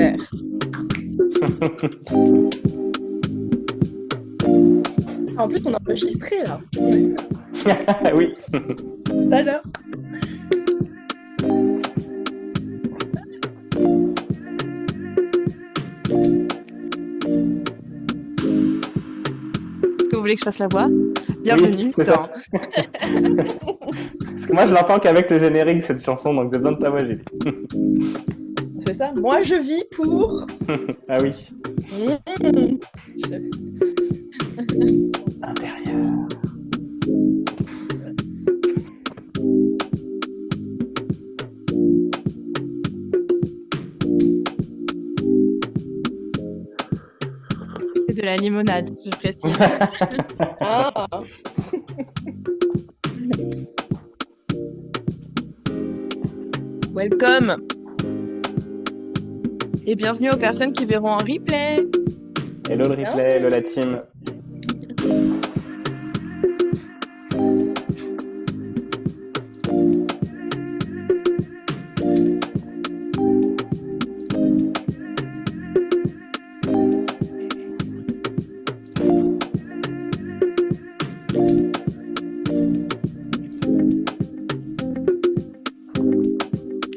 faire. En plus, on a enregistré là. Oui. Alors, Est-ce que vous voulez que je fasse la voix? Oui, Bienvenue c'est dans... ça. Parce que moi, je l'entends qu'avec le générique, cette chanson, donc j'ai besoin de ta voix, Gilles. c'est ça. Moi, je vis pour. Ah oui. Mmh. Intérieur. C'est de la limonade, je précise. Ah, Welcome et bienvenue aux personnes qui verront en replay. Hello le replay, hello la team.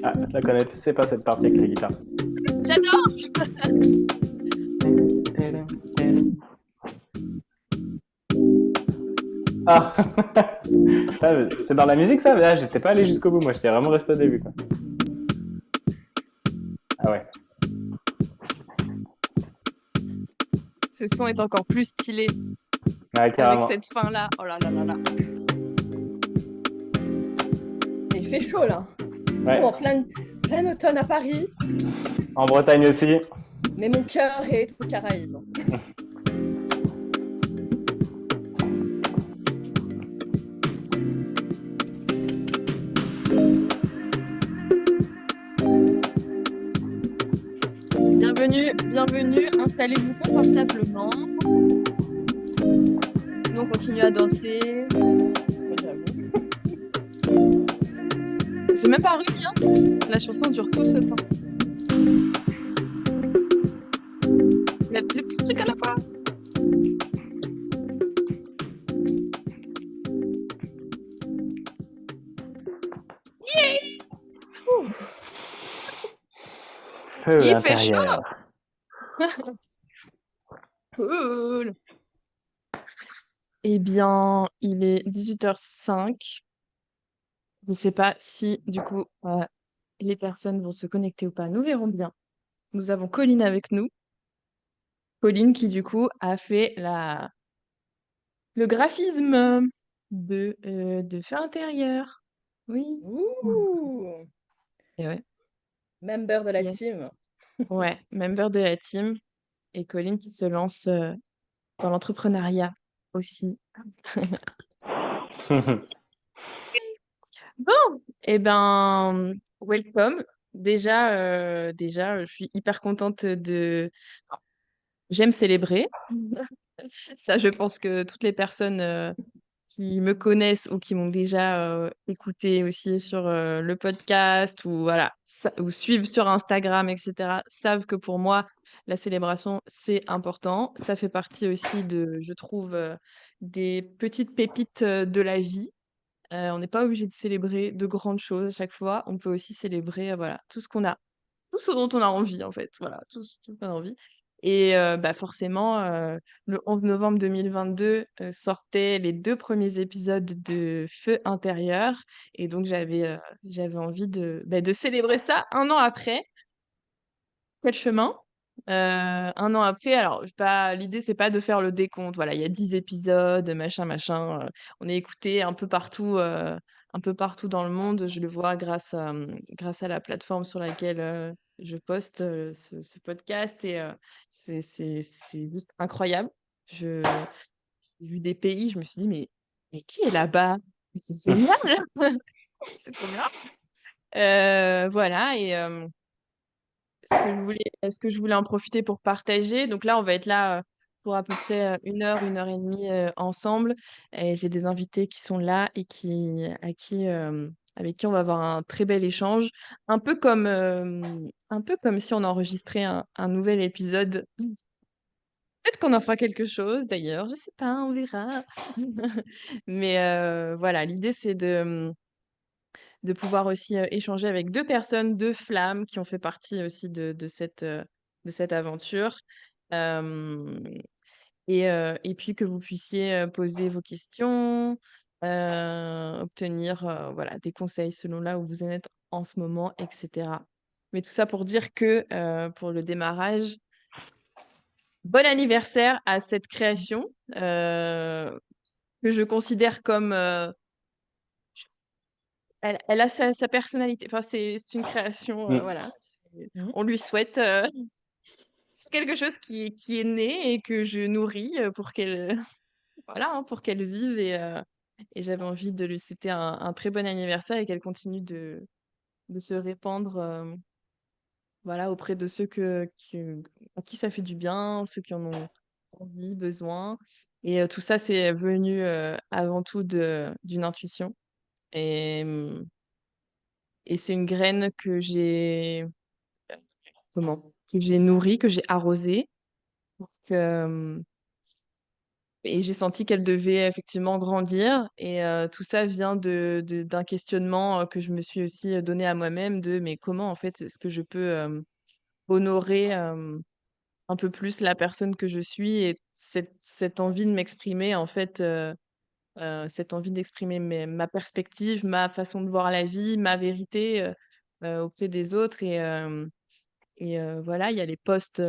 Ah, je la connais, c'est pas cette partie avec les guitares. J'adore. Ah, c'est dans la musique ça? Ah, j'étais pas allé jusqu'au bout, moi j'étais vraiment resté au début quoi. Ah ouais. Ce son est encore plus stylé Ouais, avec carrément. cette fin là. Oh là là là là. il fait chaud là. Ouais. En plein automne à Paris, En Bretagne aussi. mais mon cœur est aux Caraïbes. Bienvenue, installez-vous confortablement. Nous on continue à danser. J'avoue. J'ai même pas remis, hein. La chanson dure tout ce temps. Il y a le petit truc à la fois. Feu Il fait intérieur. Cool. Eh bien, il est 18h05. Je ne sais pas si, du coup, les personnes vont se connecter ou pas. Nous verrons bien. Nous avons Colline avec nous. Colline qui, du coup, a fait le graphisme de Feu intérieur. Oui. Ouh, Et ouais. member de la Yes. team. Ouais, member de la team. Et Colline qui se lance dans l'entrepreneuriat aussi. Bon, eh ben, welcome. Déjà, je suis hyper contente de. Enfin, j'aime célébrer. Ça, je pense que toutes les personnes qui me connaissent ou qui m'ont déjà écouté aussi sur le podcast ou voilà, ou suivent sur Instagram, etc., savent que pour moi, la célébration, c'est important. Ça fait partie aussi de, je trouve, des petites pépites de la vie. On n'est pas obligé de célébrer de grandes choses à chaque fois. On peut aussi célébrer, voilà, tout ce qu'on a, tout ce dont on a envie, en fait. Voilà, tout ce qu'on a envie. Et bah, forcément, le 11 novembre 2022 sortaient les 2 premiers épisodes de Feu intérieur. Et donc, j'avais envie de célébrer ça un an après. Quel chemin? 1 an après, alors pas l'idée c'est pas de faire le décompte, voilà, il y a 10 épisodes, machin, on est écouté un peu partout dans le monde. Je le vois grâce à la plateforme sur laquelle, je poste, ce podcast et c'est juste incroyable. J'ai vu des pays, je me suis dit: «Mais qui est là-bas? Mais c'est génial! C'est trop bien!» Voilà et ce que je voulais en profiter pour partager. Donc là, on va être là, pour à peu près, 1 heure et demie, ensemble et j'ai des invités qui sont là et à qui, avec qui on va avoir un très bel échange, un peu comme si on enregistrait un nouvel épisode. Peut-être qu'on en fera quelque chose d'ailleurs, je sais pas, on verra. Mais voilà, l'idée c'est de pouvoir aussi échanger avec deux personnes, deux flammes qui ont fait partie aussi de cette aventure. Euh, et puis que vous puissiez poser vos questions, obtenir voilà, des conseils selon là où vous en êtes en ce moment, etc. Mais tout ça pour dire que pour le démarrage, bon anniversaire à cette création que je considère comme elle a sa personnalité. Enfin, c'est une création, Mm. voilà. Mhm. On lui souhaite. C'est quelque chose qui est né et que je nourris pour qu'elle voilà, hein, pour qu'elle vive et j'avais envie de lui souhaiter un très bon anniversaire et qu'elle continue de se répandre voilà, auprès de ceux à qui ça fait du bien, ceux qui en ont envie, besoin. Et tout ça, c'est venu avant tout d'une intuition. Et, et c'est une graine que j'ai nourrie, que j'ai arrosée. Que, et j'ai senti qu'elle devait effectivement grandir. Et tout ça vient d'un questionnement que je me suis aussi donné à moi-même de mais comment en fait est-ce que je peux honorer un peu plus la personne que je suis et cette envie de m'exprimer en fait, cette envie d'exprimer ma perspective, ma façon de voir la vie, ma vérité auprès des autres. Et voilà, il y a les posts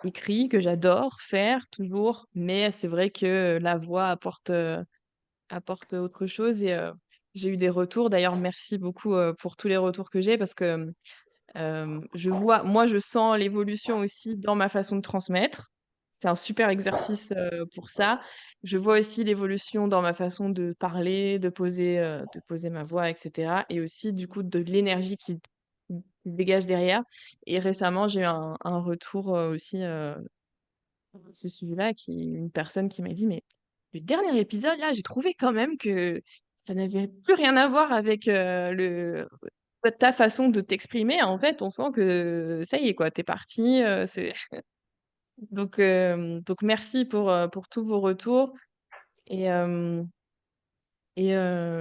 écrits que j'adore faire toujours, mais c'est vrai que la voix apporte autre chose. Et j'ai eu des retours. D'ailleurs, merci beaucoup pour tous les retours que j'ai parce que moi, je sens l'évolution aussi dans ma façon de transmettre. C'est un super exercice pour ça. Je vois aussi l'évolution dans ma façon de parler, de poser ma voix, etc. Et aussi, du coup, de l'énergie qui dégage derrière. Et récemment, j'ai eu un retour aussi à ce sujet-là, une personne qui m'a dit, mais le dernier épisode, là, j'ai trouvé quand même que ça n'avait plus rien à voir avec ta façon de t'exprimer. En fait, on sent que ça y est, quoi, t'es parti. Donc, merci pour tous vos retours. Et, euh,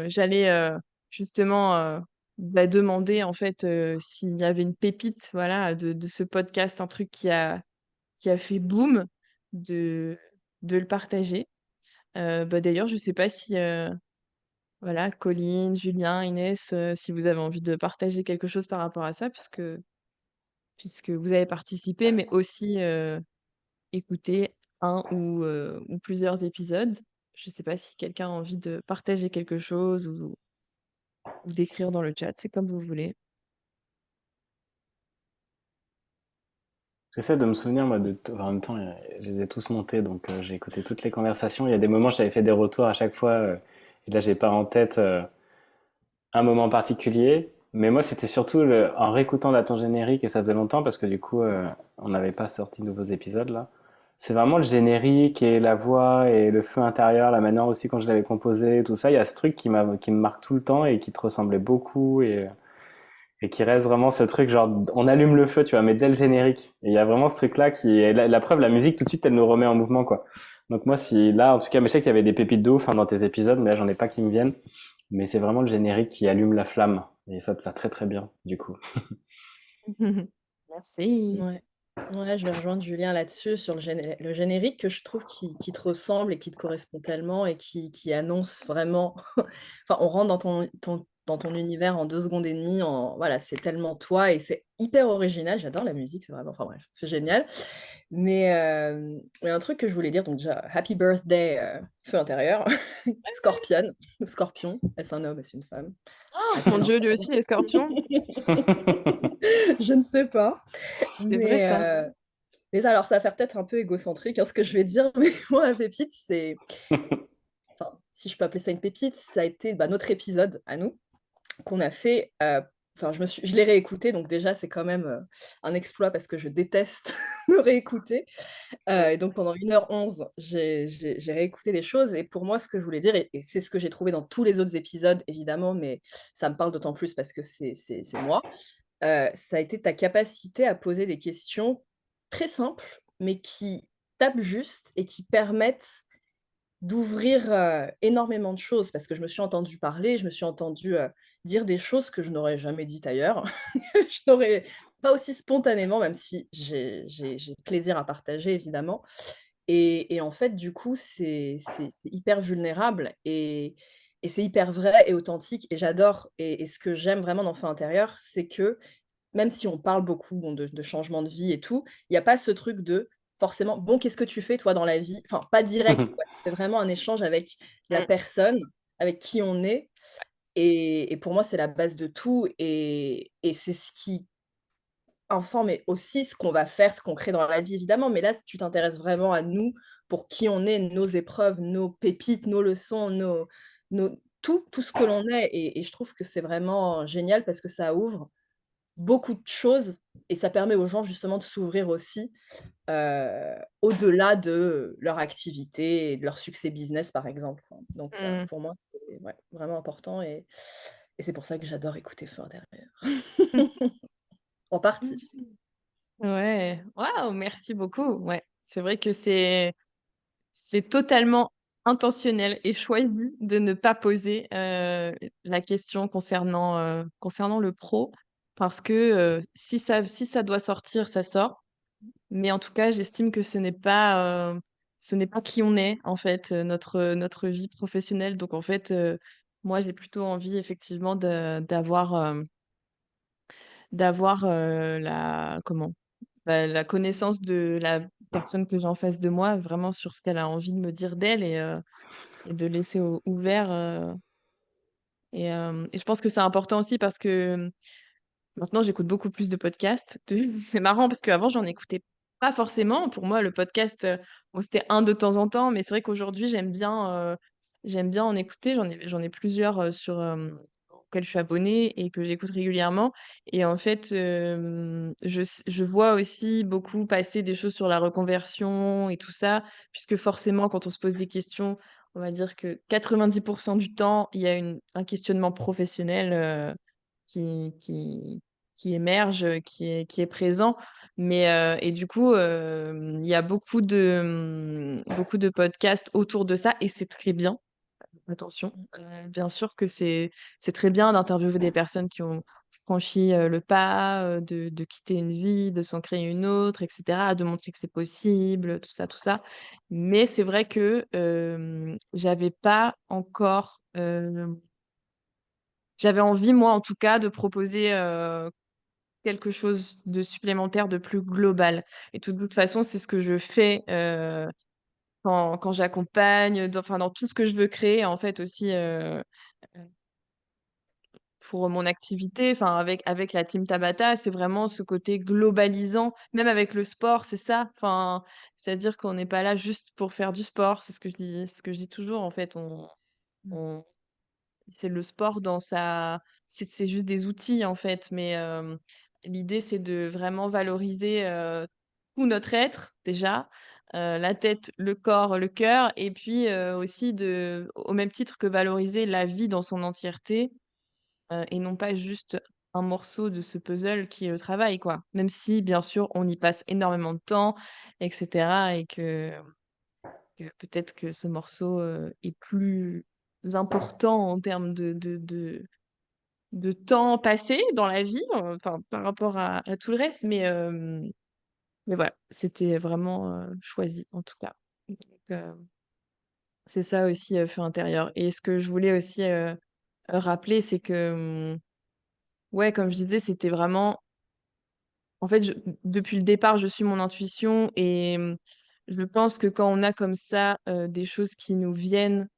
j'allais justement demander, en fait, s'il y avait une pépite, voilà, de ce podcast, un truc qui a fait boom, de, de le partager. D'ailleurs, je sais pas si, voilà, Colline, Julien, Inès, si vous avez envie de partager quelque chose par rapport à ça, puisque vous avez participé, mais aussi écouté un ou plusieurs épisodes. Je sais pas si quelqu'un a envie de partager quelque chose ou d'écrire dans le chat, c'est comme vous voulez. J'essaie de me souvenir, moi, enfin, en même temps, je les ai tous montés, donc j'ai écouté toutes les conversations. Il y a des moments, j'avais fait des retours à chaque fois, et là, j'ai pas en tête un moment particulier. Mais moi, c'était surtout en réécoutant la ton générique, et ça faisait longtemps, parce que du coup, on n'avait pas sorti de nouveaux épisodes, là. C'est vraiment le générique et la voix et le feu intérieur, la manière aussi quand je l'avais composé, tout ça. Il y a ce truc qui me marque tout le temps et qui te ressemblait beaucoup et qui reste vraiment ce truc genre on allume le feu, tu vois, mais dès le générique. Et il y a vraiment ce truc là qui est la preuve, la musique tout de suite elle nous remet en mouvement quoi. Donc moi si là en tout cas, mais je sais qu'il y avait des pépites de ouf hein, dans tes épisodes, mais là j'en ai pas qui me viennent. Mais c'est vraiment le générique qui allume la flamme et ça te va très très bien du coup. Merci. Ouais. Ouais, je vais rejoindre Julien là-dessus, sur le générique que je trouve qui te ressemble et qui te correspond tellement et qui annonce vraiment. Enfin, on rentre dans ton univers en 2 secondes et demie. Voilà, c'est tellement toi et c'est hyper original. J'adore la musique, c'est vraiment. Enfin bref, c'est génial. Mais un truc que je voulais dire, donc déjà, Happy Birthday, feu intérieur, Scorpion, ou Scorpion, est-ce un homme, est-ce une femme? Oh, mon Athéna. Dieu, lui aussi, les scorpions. Je ne sais pas. C'est vrai Mais, ça. euh, mais alors, ça va faire peut-être un peu égocentrique, hein, ce que je vais dire, mais moi, la pépite, c'est, enfin, si je peux appeler ça une pépite, ça a été notre épisode à nous, qu'on a fait. Enfin, je l'ai réécouté, donc déjà, c'est quand même un exploit parce que je déteste me réécouter. Et donc pendant 1h11, j'ai réécouté des choses et pour moi, ce que je voulais dire et c'est ce que j'ai trouvé dans tous les autres épisodes évidemment, mais ça me parle d'autant plus parce que c'est moi, ça a été ta capacité à poser des questions très simples, mais qui tapent juste et qui permettent d'ouvrir, énormément de choses. Parce que je me suis entendue parler, je me suis entendue, dire des choses que je n'aurais jamais dites ailleurs. Je n'aurais pas aussi spontanément, même si j'ai plaisir à partager évidemment. Et en fait, du coup, c'est hyper vulnérable et c'est hyper vrai et authentique et j'adore et ce que j'aime vraiment dans Feu intérieur, c'est que même si on parle beaucoup, bon, de changement de vie et tout, il y a pas ce truc de forcément: «Bon, qu'est-ce que tu fais toi dans la vie?» Enfin, pas direct quoi, c'est vraiment un échange avec la Mmh. personne, avec qui on est et pour moi, c'est la base de tout et c'est ce qui informe et aussi ce qu'on va faire, ce qu'on crée dans la vie évidemment, mais là, tu t'intéresses vraiment à nous, pour qui on est, nos épreuves, nos pépites, nos leçons, nos tout ce que l'on est et je trouve que c'est vraiment génial parce que ça ouvre beaucoup de choses et ça permet aux gens justement de s'ouvrir aussi, au-delà de leur activité et de leur succès business par exemple, quoi. Donc Mmh. pour moi, c'est ouais, vraiment important et c'est pour ça que j'adore écouter Feu intérieur. En partie. Ouais, waouh, merci beaucoup. Ouais, c'est vrai que c'est totalement intentionnel et choisi de ne pas poser, la question concernant le pro parce que, si ça doit sortir, ça sort. Mais en tout cas, j'estime que ce n'est pas qui on est, en fait, notre vie professionnelle. Donc en fait, moi, j'ai plutôt envie effectivement d'avoir, la connaissance de la personne que j'ai en face de moi, vraiment sur ce qu'elle a envie de me dire d'elle et de laisser ouvert, et je pense que c'est important aussi parce que, maintenant j'écoute beaucoup plus de podcasts. C'est marrant parce qu'avant j'en écoutais pas forcément. Pour moi le podcast, bon c'était un de temps en temps, mais c'est vrai qu'aujourd'hui j'aime bien en écouter. J'en ai plusieurs, auxquels je suis abonnée et que j'écoute régulièrement et en fait, je vois aussi beaucoup passer des choses sur la reconversion et tout ça, puisque forcément quand on se pose des questions, on va dire que 90 du temps, il y a un questionnement professionnel, qui qui qui émerge, qui est présent. Mais et du coup, il y a beaucoup de podcasts autour de ça et c'est très bien. Attention, bien sûr que c'est très bien d'interviewer des personnes qui ont franchi, le pas, de quitter une vie, de s'en créer une autre et cetera, de montrer que c'est possible, tout ça, tout ça. Mais c'est vrai que, j'avais pas encore, j'avais envie, moi, en tout cas, de proposer, quelque chose de supplémentaire, de plus global et de toute façon, c'est ce que je fais, quand j'accompagne, dans tout ce que je veux créer, en fait, aussi, pour mon activité, enfin, avec la team Tabata, c'est vraiment ce côté globalisant. Même avec le sport, c'est ça. Enfin, c'est-à-dire qu'on n'est pas là juste pour faire du sport. C'est ce que je dis toujours, en fait. On C'est le sport dans sa c'est juste des outils, en fait, mais l'idée, c'est de vraiment valoriser, tout notre être, déjà, la tête, le corps, le cœur et puis, aussi au même titre que valoriser la vie dans son entièreté, et non pas juste un morceau de ce puzzle qui est le travail, quoi. Même si, bien sûr, on y passe énormément de temps et cetera et que peut-être que ce morceau, est plus important en termes de temps passé dans la vie, enfin, par rapport à tout le reste, mais voilà, c'était vraiment, choisi en tout cas. Donc, c'est ça aussi, feu intérieur et ce que je voulais aussi, rappeler, c'est que, ouais, comme je disais, c'était vraiment en fait, depuis le départ, je suis mon intuition et je pense que quand on a comme ça, des choses qui nous viennent,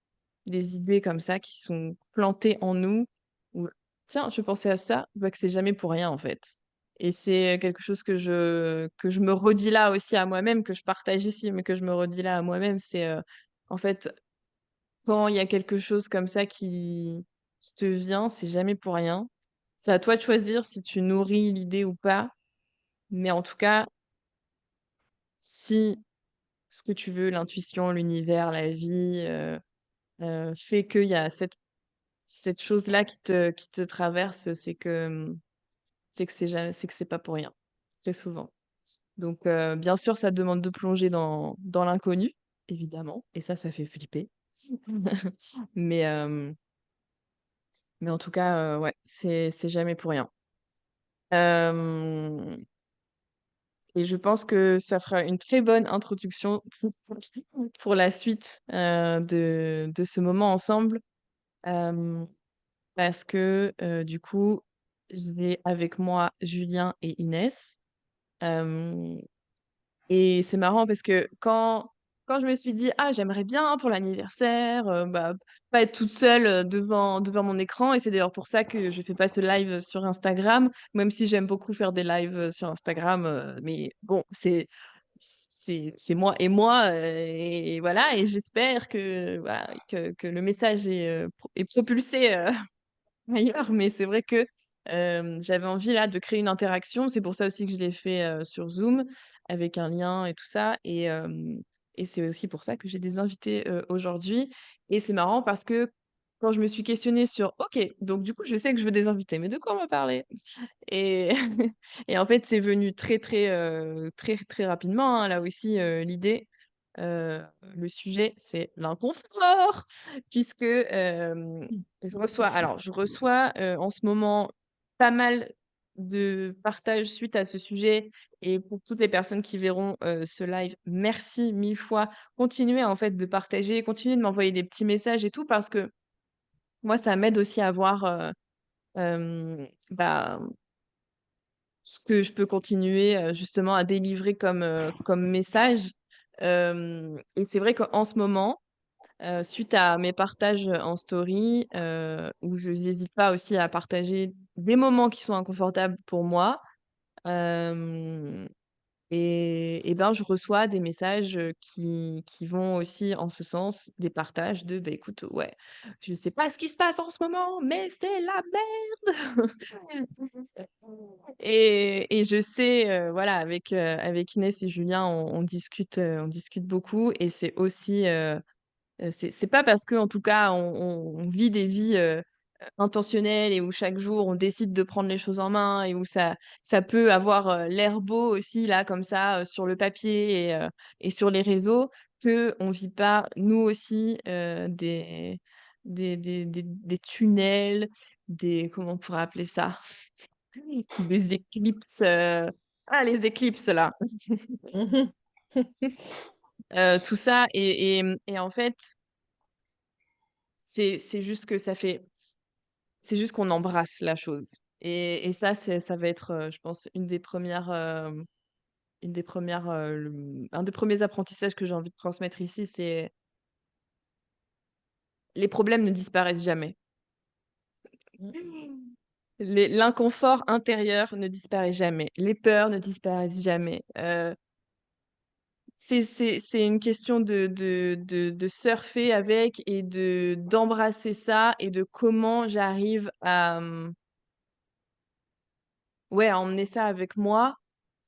des idées comme ça qui sont plantées en nous ou: «Tiens, je pensais à ça», bah, que c'est jamais pour rien, en fait et c'est quelque chose que je me redis là aussi à moi-même, que je partage ici, mais que je me redis là à moi-même. C'est, en fait, quand il y a quelque chose comme ça qui te vient, c'est jamais pour rien. C'est à toi de choisir si tu nourris l'idée ou pas, mais en tout cas, si ce que tu veux, l'intuition, l'univers, la vie, fait qu'il y a cette chose-là qui te traverse, c'est que c'est pas pour rien, c'est souvent. Donc bien sûr, ça demande de plonger dans l'inconnu, évidemment, et ça fait flipper. Mais mais en tout cas, ouais, c'est jamais pour rien. Hem Et je pense que ça fera une très bonne introduction pour la suite, de ce moment ensemble, hem, parce que, du coup, j'ai avec moi Julien et Inès. Hem Et c'est marrant parce que quand je me suis dit: «Ah, j'aimerais bien pour l'anniversaire, bah, pas être toute seule, devant mon écran», et c'est d'ailleurs pour ça que je fais pas ce live sur Instagram, même si j'aime beaucoup faire des lives, sur Instagram, mais bon, c'est moi, et voilà, et j'espère que voilà, que le message est propulsé, ailleurs, mais c'est vrai que, j'avais envie là de créer une interaction. C'est pour ça aussi que je l'ai fait, sur Zoom avec un lien et tout ça, et c'est aussi pour ça que j'ai des invités, aujourd'hui, et c'est marrant parce que quand je me suis questionnée sur: «OK, donc du coup, je sais que je veux des invités, mais de quoi on va parler?» Et et en fait, c'est venu très, très rapidement, hein, là aussi, l'idée. Le sujet, c'est l'inconfort puisque, je reçois, en ce moment pas mal de partages suite à ce sujet, et pour toutes les personnes qui verront, ce live, merci 1000 fois. Continuez en fait de partager, continuez de m'envoyer des petits messages et tout, parce que moi, ça m'aide aussi à voir, bah, ce que je peux continuer, justement à délivrer comme message. Et c'est vrai qu'en ce moment, suite à mes partages, en story, où je n'hésite pas aussi à partager des moments qui sont inconfortables pour moi, hem et ben, je reçois des messages, qui vont aussi en ce sens, des partages de: «Beh, écoute, ouais, je sais pas ce qui se passe en ce moment, mais c'est la merde!» Et je sais, voilà, avec Inès et Julien, on discute beaucoup, et c'est aussi, c'est pas parce que, en tout cas, on vit des vies, intentionnelles, et où chaque jour on décide de prendre les choses en main, et où ça peut avoir, l'air beau aussi là comme ça, sur le papier, et sur les réseaux, qu'on vit pas nous aussi, des tunnels, comment on pourrait appeler ça? Des éclipses, les éclipses là, Mmh. tout ça, et en fait, c'est juste que c'est juste qu'on embrasse la chose, et ça, ça va être, je pense un des premiers apprentissages que j'ai envie de transmettre ici, c'est: les problèmes ne disparaissent jamais. Mmh. L'inconfort intérieur ne disparaît jamais. Les peurs ne disparaissent jamais. C'est une question de surfer avec, et d'embrasser ça, et de comment j'arrive à, ouais, à emmener ça avec moi,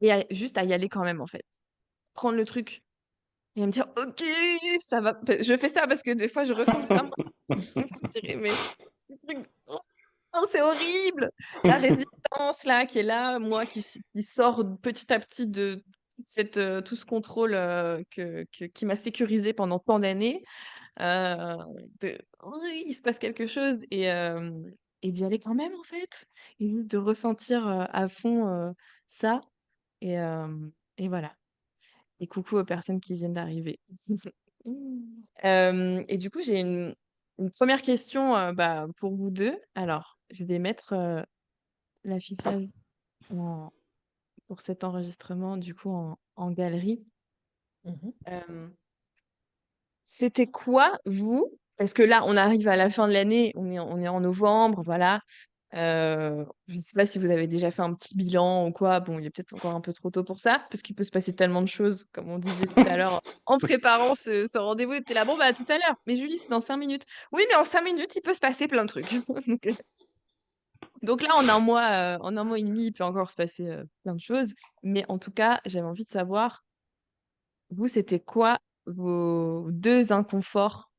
et juste à y aller quand même, en fait. Prendre le truc et me dire: «OK, ça va». Je fais ça parce que des fois je ressens ça, moi. Je dirais: «Mais ce truc, oh, c'est horrible!» La résistance là, qui est là, moi qui sort petit à petit de tout ce contrôle, qui m'a sécurisée pendant tant d'années, heu, oui, il se passe quelque chose, et d'y aller quand même, en fait, et juste de ressentir, à fond, ça, et voilà, et coucou aux personnes qui viennent d'arriver. Et du coup, j'ai une 1re question, bah, pour vous 2. Alors, je vais mettre, l'affichage en pour cet enregistrement, du coup, en galerie. Mmh. Hem, C'était quoi, vous, parce que là, on arrive à la fin de l'année, on est en novembre, voilà. Je ne sais pas si vous avez déjà fait un petit bilan ou quoi. Bon, il est peut-être encore un peu trop tôt pour ça, parce qu'il peut se passer tellement de choses, comme on disait tout à l'heure, en préparant ce rendez-vous. Tu es là: «Bon, bah, à tout à l'heure». «Mais Julie, c'est dans 5 minutes». «Oui, mais en 5 minutes, il peut se passer plein de trucs». Donc là, en un mois et demi, il peut encore se passer, plein de choses. Mais en tout cas, j'avais envie de savoir vous, c'était quoi vos 2 inconforts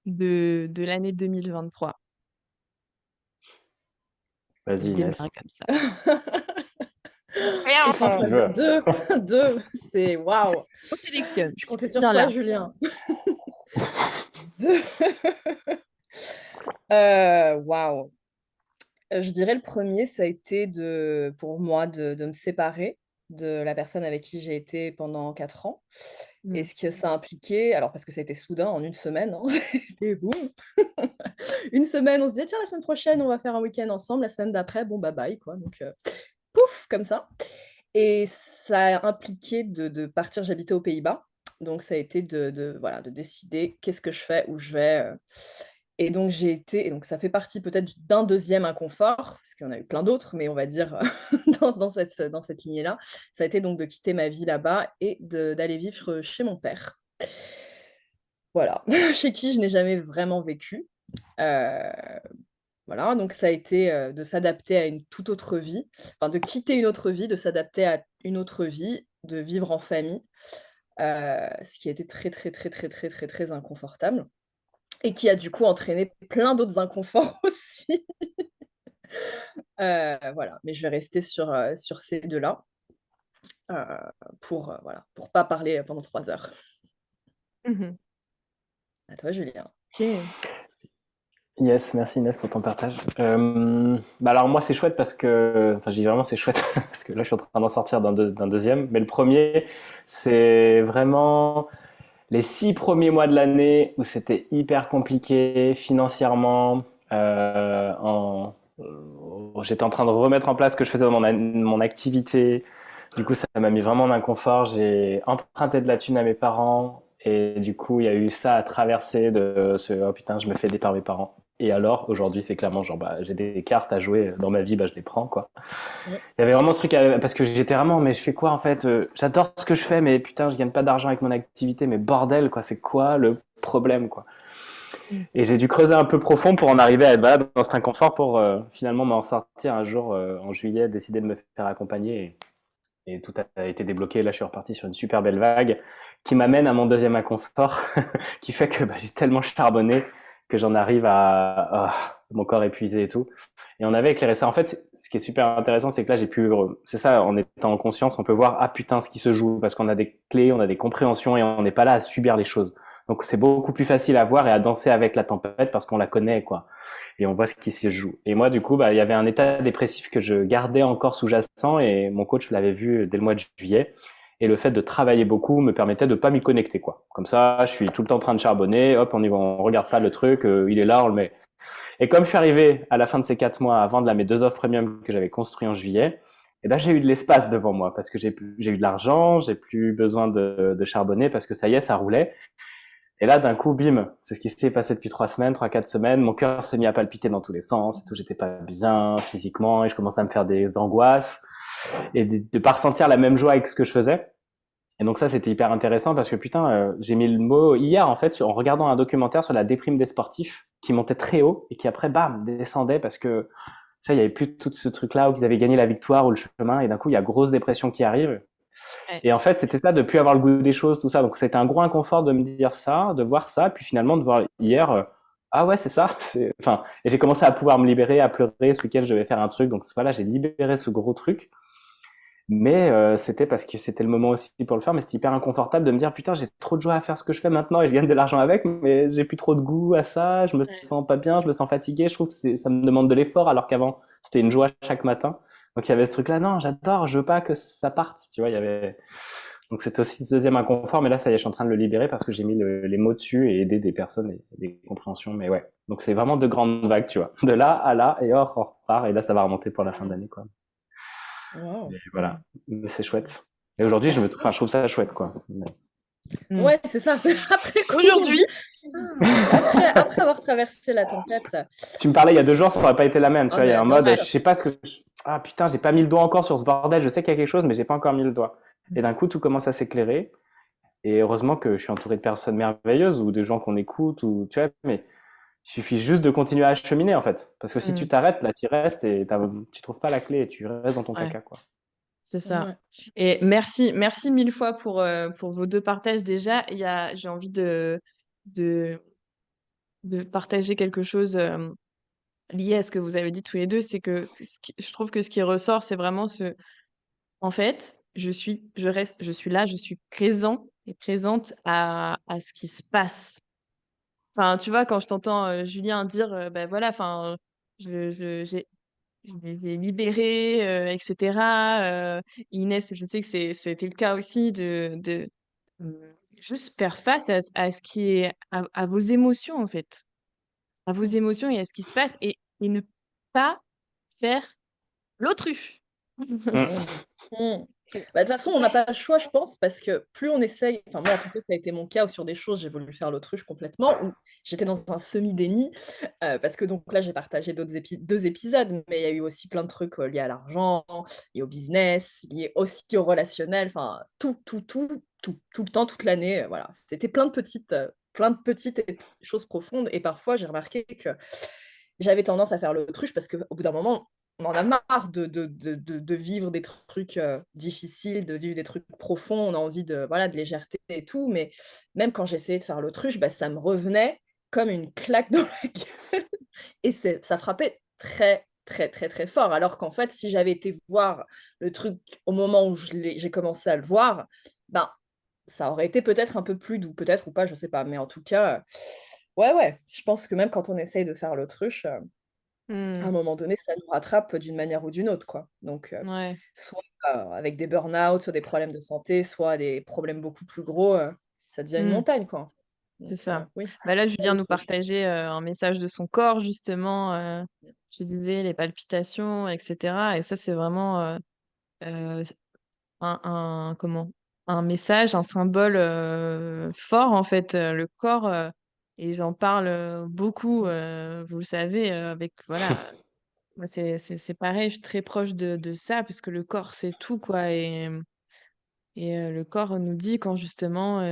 de l'année 2023? Je Vas-y, Inès. démarre comme ça. Rien Il faut en Si tu choisir veux. 2, 2, c'est waouh! On sélectionne Je ce comptais qui sur vient toi, là. Julien. 2. Waouh! Je dirais le premier, ça a été pour moi de me séparer de la personne avec qui j'ai été pendant 4 ans et Mmh. ce que ça impliquait alors parce que ça a été soudain en une semaine, hein, c'était boum! Une semaine, on se disait: «Tiens, la semaine prochaine, on va faire un week-end ensemble». La semaine d'après, bon, bye bye, quoi, donc pouf! Comme ça et ça a impliqué de partir. J'habitais aux Pays-Bas, donc ça a été voilà, de décider qu'est-ce que je fais, où je vais, et donc j'ai été et donc ça fait partie peut-être d'un deuxième inconfort, parce qu'il y en a eu plein d'autres, mais on va dire dans cette lignée-là. Ça a été donc de quitter ma vie là-bas et d'aller vivre chez mon père. Voilà, chez qui je n'ai jamais vraiment vécu. Heu, voilà, donc ça a été, de s'adapter à une toute autre vie, enfin de quitter une autre vie, de s'adapter à une autre vie, de vivre en famille, ce qui a été très, très, très, très, très, très, très inconfortable et qui a du coup entraîné plein d'autres inconforts aussi. Voilà, mais je vais rester sur ces 2 là, pour, voilà, pour pas parler, pendant 3 heures. Mmh. À toi, Julien. OK. Yes, merci Inès pour ton partage. Bah alors moi c'est chouette parce que, enfin je dis vraiment c'est chouette parce que là je suis en train d'en sortir d'un deuxième, mais le premier c'est vraiment les 6 premiers mois de l'année où c'était hyper compliqué financièrement. J'étais en train de remettre en place ce que je faisais dans mon activité. Du coup, ça m'a mis vraiment en inconfort. J'ai emprunté de la thune à mes parents. Et du coup, il y a eu ça à traverser de ce oh putain, je me fais aider par mes parents. Et alors, aujourd'hui, c'est clairement genre, bah, j'ai des cartes à jouer dans ma vie, bah, je les prends, quoi. Mmh. Il y avait vraiment ce truc, parce que j'étais vraiment, mais je fais quoi en fait? J'adore ce que je fais, mais putain, je gagne pas d'argent avec mon activité, mais bordel, quoi, c'est quoi le problème, quoi? Mmh. Et j'ai dû creuser un peu profond pour en arriver à être voilà, dans cet inconfort pour finalement m'en sortir un jour en juillet, décider de me faire accompagner et tout a été débloqué. Là, je suis reparti sur une super belle vague qui m'amène à mon deuxième inconfort, qui fait que bah, j'ai tellement charbonné que j'en arrive à mon corps épuisé et tout. Et on avait éclairé ça. En fait, ce qui est super intéressant, c'est que là, j'ai pu, c'est ça, en étant en conscience, on peut voir, ah putain, ce qui se joue, parce qu'on a des clés, on a des compréhensions et on n'est pas là à subir les choses. Donc, c'est beaucoup plus facile à voir et à danser avec la tempête parce qu'on la connaît, quoi. Et on voit ce qui se joue. Et moi, du coup, bah, il y avait un état dépressif que je gardais encore sous-jacent et mon coach l'avait vu dès le mois de juillet. Et le fait de travailler beaucoup me permettait de pas m'y connecter, quoi. Comme ça, je suis tout le temps en train de charbonner, hop, on regarde pas le truc, il est là, on le met. Et comme je suis arrivé à la fin de ces 4 mois à vendre mes 2 offres premium que j'avais construit en juillet, eh ben, j'ai eu de l'espace devant moi parce que j'ai eu de l'argent, j'ai plus besoin de charbonner parce que ça y est, ça roulait. Et là, d'un coup, bim, c'est ce qui s'est passé depuis 3 semaines, 3, 4 semaines. Mon cœur s'est mis à palpiter dans tous les sens et tout. J'étais pas bien physiquement et je commençais à me faire des angoisses et de pas ressentir la même joie avec ce que je faisais. Et donc ça, c'était hyper intéressant parce que putain, j'ai mis le mot hier en fait en regardant un documentaire sur la déprime des sportifs qui montait très haut et qui après, bam, descendait parce que ça, il y avait plus tout ce truc-là où ils avaient gagné la victoire ou le chemin et d'un coup, il y a grosse dépression qui arrive. Ouais. Et en fait, c'était ça de plus avoir le goût des choses, tout ça. Donc c'était un gros inconfort de me dire ça, de voir ça, puis finalement de voir hier, ah ouais, c'est ça. Enfin, et j'ai commencé à pouvoir me libérer, à pleurer. Ce week-end, je devais faire un truc, donc voilà, j'ai libéré ce gros truc. Mais c'était parce que c'était le moment aussi pour le faire, mais c'était hyper inconfortable de me dire putain, j'ai trop de joie à faire ce que je fais maintenant et je gagne de l'argent avec, mais j'ai plus trop de goût à ça, je me Ouais. sens pas bien, je me sens fatigué, je trouve que ça me demande de l'effort alors qu'avant c'était une joie chaque matin. Donc il y avait ce truc là, non, j'adore, je veux pas que ça parte, tu vois, il y avait donc c'était aussi ce deuxième inconfort, mais là ça y est, je suis en train de le libérer parce que j'ai mis les mots dessus et aider des personnes et des compréhensions, mais ouais. Donc c'est vraiment de grandes vagues, tu vois, de là à là et hors, on repart et là ça va remonter pour la fin d'année, quoi. Waouh! Et Mmh. voilà, mais c'est chouette. Et aujourd'hui, Merci. enfin, je trouve ça chouette, quoi. Mmh. Ouais, c'est ça, c'est après coup, on se Aujourd'hui, dit: «Ah!» après avoir traversé la tempête, Tu me parlais il y a 2 jours, ça aurait pas été la même, tu ah vois. Il y a mais un bien mode, je sûr. sais pas ce que, ah putain, j'ai pas mis le doigt encore sur ce bordel. Je sais qu'il y a quelque chose, mais j'ai pas encore mis le doigt. Et d'un coup, tout commence à s'éclairer. Et heureusement que je suis entouré de personnes merveilleuses ou de gens qu'on écoute ou tu vois. Mais il suffit juste de continuer à cheminer en fait, parce que si tu mmh, t'arrêtes, là, tu restes et tu trouves pas la clé et tu restes dans ton ouais, caca, quoi. c'est ça. Ouais. Et merci mille fois pour vos deux partages. Déjà, j'ai envie de, de partager quelque chose lié à ce que vous avez dit tous les deux. C'est que je trouve que ce qui ressort, c'est vraiment en fait, je suis là, je suis présent et présente à ce qui se passe. Enfin, tu vois, quand je t'entends, Julien dire, bah, voilà, enfin, je les ai libérés, et cetera. Inès, je sais que c'était le cas aussi mmh, juste faire face à ce qui est à vos émotions, en fait. À vos Mmh. émotions et à ce qui se passe et ne pas faire l'autruche. Mm. Mmh. Mmh. Bah, de toute façon, on n'a pas le choix, je pense, parce que plus on essaye, enfin moi en tout cas, ça a été mon cas où sur des choses, j'ai voulu faire l'autruche complètement, où j'étais dans un semi-déni, parce que donc là, j'ai partagé 2 épisodes, mais il y a eu aussi plein de trucs, liés à l'argent, liés au business, liés aussi au relationnel, enfin tout le temps, toute l'année, voilà. C'était plein de petites choses profondes et parfois j'ai remarqué que j'avais tendance à faire l'autruche parce qu'au bout d'un moment, on en a marre de vivre des trucs, difficiles, de vivre des trucs profonds. On a envie de voilà, de légèreté et tout, mais même quand j'essayais de faire l'autruche, bah, ça me revenait comme une claque dans la gueule et ça frappait très, très, très, très fort. Alors qu'en fait, si j'avais été voir le truc au moment où j'ai commencé à le voir, ben, ça aurait été peut-être un peu plus doux, peut-être ou pas, je sais pas. Mais en tout cas, ouais, ouais, je pense que même quand on essaye de faire l'autruche, à un Mmh. moment donné, ça nous rattrape d'une manière ou d'une autre, quoi. Donc, Ouais. soit, avec des burn-out, soit des problèmes de santé, soit des problèmes beaucoup plus gros, ça devient une Mmh. montagne, quoi, en fait. C'est Donc, ça. oui, Bah, là, pas Julien nous l'autruche. partageait, un message de son corps justement, tu disais les palpitations et cetera et ça, c'est vraiment, s un comment? Un message, un symbole, fort en fait, le corps, et j'en parle, beaucoup, Mmh. vous le savez, avec voilà, moi c'est pareil, je suis très proche de ça parce que le corps, c'est tout quoi et le corps nous dit quand justement,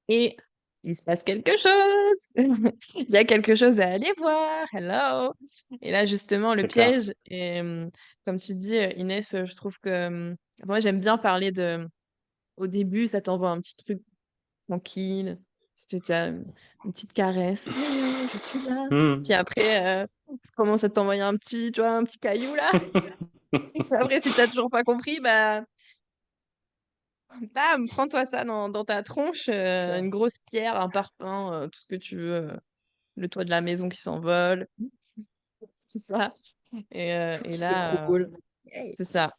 «Et il se passe quelque chose! Il y a quelque chose à aller voir, hello!» et là justement le C'est clair. piège et comme tu dis, Inès, je trouve que, moi j'aime bien parler de au début, ça t'envoie un petit truc tranquille, tu as une petite caresse: «Mignon, je suis là». Mm. Puis après, ça commence à t'envoyer un petit tu vois, un petit caillou là. Et puis après si tu as toujours pas compris, bah bam, prends-toi ça dans ta tronche, Clair. une grosse pierre, un parpaing, tout ce que tu veux, le toit de la maison qui s'envole, tout ça Tout et qui là, s'écroule. Yay! c'est ça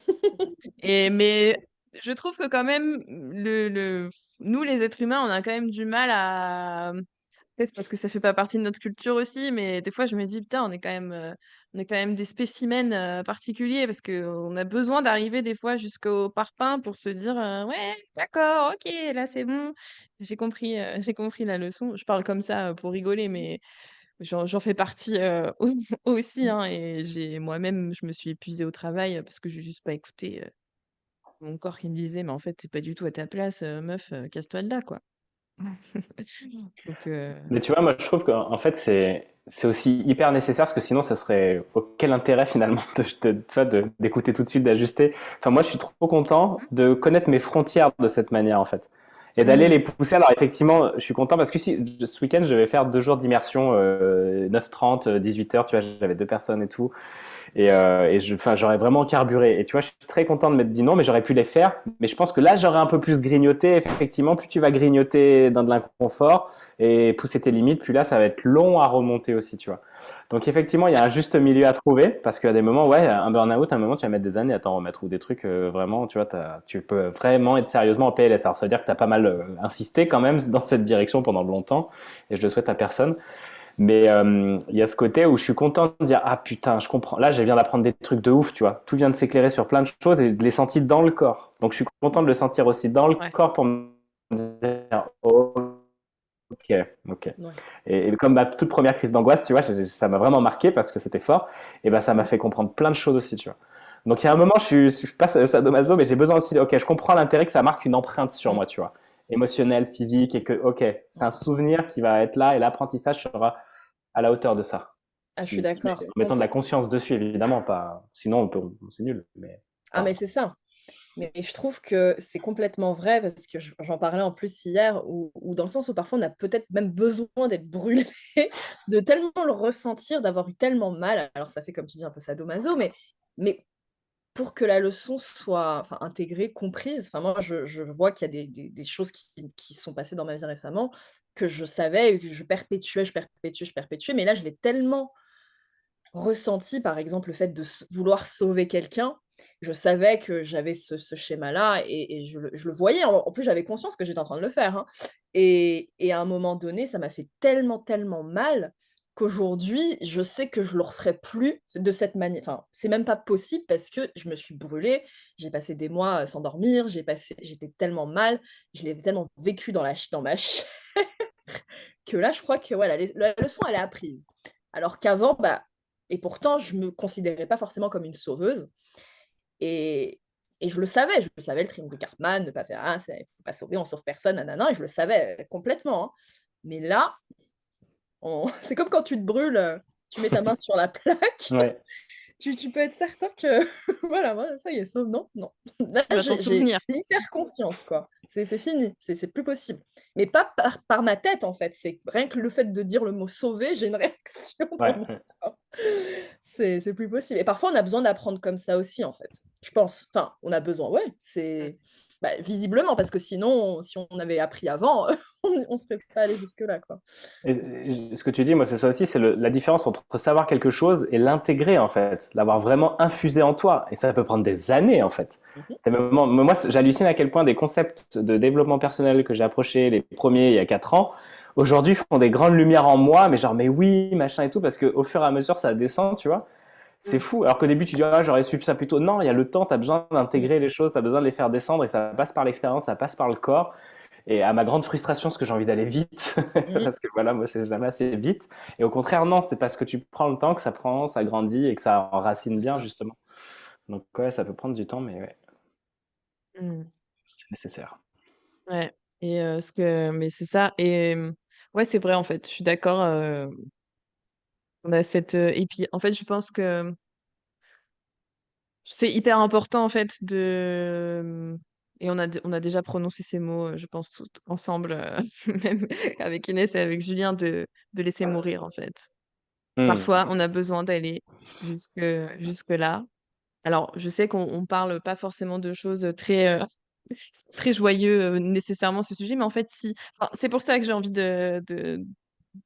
mais je trouve que quand même le nous les êtres humains, on a quand même du mal à après, c'est parce que ça fait pas partie de notre culture aussi, mais des fois je me dis: «Putain, on est quand même des spécimens, particuliers» parce qu'on a besoin d'arriver des fois jusqu'au parpaing pour se dire: «Ouais, d'accord, OK, là c'est bon, j'ai compris la leçon». Je parle comme ça, pour rigoler, mais j'en fais partie, aussi, Mmh. hein et moi-même, je me suis épuisée au travail, parce que j'ai juste pas écouté, mon corps qui me disait: «Mais en fait, tu pas du tout à ta place, meuf, casse-toi de là, quoi». Donc Mais tu vois, moi, je trouve qu'en fait, c'est aussi hyper nécessaire parce que sinon, ça serait quel intérêt finalement tu vois, d'écouter tout de suite, d'ajuster. Enfin, moi, je suis trop content de connaître mes frontières de cette manière, en fait. Et d'aller Mmh. les pousser. Alors, effectivement, je suis content parce que si, ce week-end, je vais faire 2 jours d'immersion, 9h30, 18h, tu vois, j'avais 2 personnes et tout. Enfin, j'aurais vraiment carburé. Et tu vois, je suis très content de m'être dit non, mais j'aurais pu les faire. Mais je pense que là, j'aurais un peu plus grignoté. Effectivement, plus tu vas grignoter dans de l'inconfort et pousser tes limites, puis là, ça va être long à remonter aussi, tu vois. Donc, effectivement, il y a un juste milieu à trouver parce qu'à des moments, ouais, un burn-out, à un moment, tu vas mettre des années à t'en remettre ou des trucs vraiment, tu vois, tu peux vraiment être sérieusement en PLS. Alors, ça veut dire que tu as pas mal insisté quand même dans cette direction pendant longtemps et je le souhaite à personne. Mais il y a ce côté où je suis content de dire ah putain, je comprends. Là, je viens d'apprendre des trucs de ouf, tu vois. Tout vient de s'éclairer sur plein de choses et de les sentir dans le corps. Donc je suis content de le sentir aussi dans le ouais. corps pour me dire oh, ok, ok. Ouais. Et comme ma toute première crise d'angoisse, tu vois, ça m'a vraiment marqué parce que c'était fort. Et ben ça m'a Mmh. fait comprendre plein de choses aussi, tu vois. Donc il y a un moment, je suis pas sadomaso, mais j'ai besoin aussi. Ok, je comprends l'intérêt que ça marque une empreinte sur Mmh. moi, tu vois, émotionnelle, physique, et que ok, c'est un Mmh. souvenir qui va être là et l'apprentissage sera à la hauteur de ça. Ah, je suis Mais d'accord. en mettant de la conscience dessus, évidemment, pas. Sinon, c'est nul. Mais Ah, voilà. mais c'est ça. Mais je trouve que c'est complètement vrai parce que j'en parlais en plus hier, ou dans le sens où parfois on a peut-être même besoin d'être brûlé, de tellement le ressentir, d'avoir eu tellement mal. Alors ça fait comme tu dis un peu sadomaso, mais pour que la leçon soit enfin, intégrée, comprise, enfin moi je vois qu'il y a des choses qui sont passées dans ma vie récemment, que je savais et que je perpétuais, je perpétuais, mais là je l'ai tellement ressenti, par exemple, le fait de vouloir sauver quelqu'un. Je savais que j'avais ce schéma-là et je le voyais. En plus, j'avais conscience que j'étais en train de le faire, hein, et à un moment donné, ça m'a fait tellement, tellement mal qu'aujourd'hui, je sais que je le referai plus de cette manière. Enfin, c'est même pas possible parce que je me suis brûlée. J'ai passé des mois, sans dormir, j'étais tellement mal, je l'ai tellement vécu dans ma chair que là, je crois que voilà, la leçon, elle est apprise. Alors qu'avant, bah, et pourtant, je me considérais pas forcément comme une sauveuse. Et, et je le savais, le triangle de Cartman, ne pas faire, ah, il faut pas sauver, on sauve personne, nanana, et je le savais complètement, hein. Mais là, c'est comme quand tu te brûles, tu mets ta main sur la plaque, Ouais. tu peux être certain que voilà, ça y est, sauve, non, non. Là, Tu vas t'en j'ai souvenir. hyper conscience, quoi. C'est fini, c'est plus possible. Mais pas par ma tête, en fait, c'est rien que le fait de dire le mot «sauver», j'ai une réaction dans Ouais, mon ouais. corps. C'est plus possible et parfois on a besoin d'apprendre comme ça aussi, en fait, je pense. Enfin, on a besoin, ouais, Mmh. bah, visiblement parce que sinon, si on avait appris avant, on serait pas allé jusque-là, quoi. Et ce que tu dis, moi, c'est ça aussi, c'est la différence entre savoir quelque chose et l'intégrer, en fait, l'avoir vraiment infusé en toi. Et ça peut prendre des années, en fait. Mmh mh. Moi, j'hallucine à quel point des concepts de développement personnel que j'ai approchés, les premiers il y a 4 ans, aujourd'hui font des grandes lumières en moi, mais genre, mais oui, machin et tout, parce qu'au fur et à mesure, ça descend, tu vois. C'est Mmh. fou. Alors qu'au début, tu dis, ah, j'aurais su ça plus tôt. Non, il y a le temps, tu as besoin Mmh. d'intégrer les choses, tu as besoin de les faire descendre et ça passe par l'expérience, ça passe par le corps. Et à ma grande frustration, parce que j'ai envie d'aller vite, Mmh. parce que voilà, moi, c'est jamais assez vite. Et au contraire, non, c'est parce que tu prends le temps que ça prend, ça grandit et que ça enracine C'est bien, ça. justement. Donc, ouais, ça peut prendre du temps, mais ouais, Mmh. c'est nécessaire. Ouais et mais c'est ça et ouais, c'est vrai, en fait, je suis d'accord, on a cette, et puis, en fait, je pense que c'est hyper important, en fait, et on a déjà prononcé ces mots, je pense toutes ensemble, même avec Inès et avec Julien, de laisser mourir, en fait. Hmm. Parfois, on a besoin d'aller jusque-là. Alors, je sais qu'on parle pas forcément de choses, très joyeux, nécessairement ce sujet, mais en fait si enfin, c'est pour ça que j'ai envie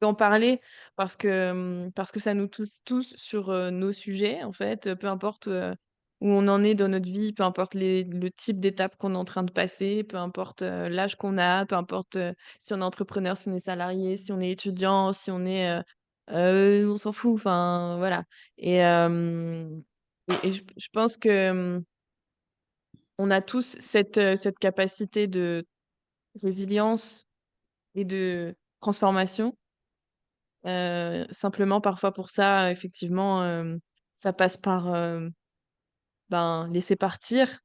d'en parler parce que ça nous touche tous sur, nos sujets en fait, peu importe, où on en est dans notre vie, peu importe le type d'étape qu'on est en train de passer, peu importe, l'âge qu'on a, peu importe, si on est entrepreneur, si on est salarié, si on est étudiant, si on est, on s'en fout, enfin voilà et je pense que, on a tous cette capacité de résilience et de transformation. Simplement parfois pour ça, effectivement, ça passe par, ben, laisser partir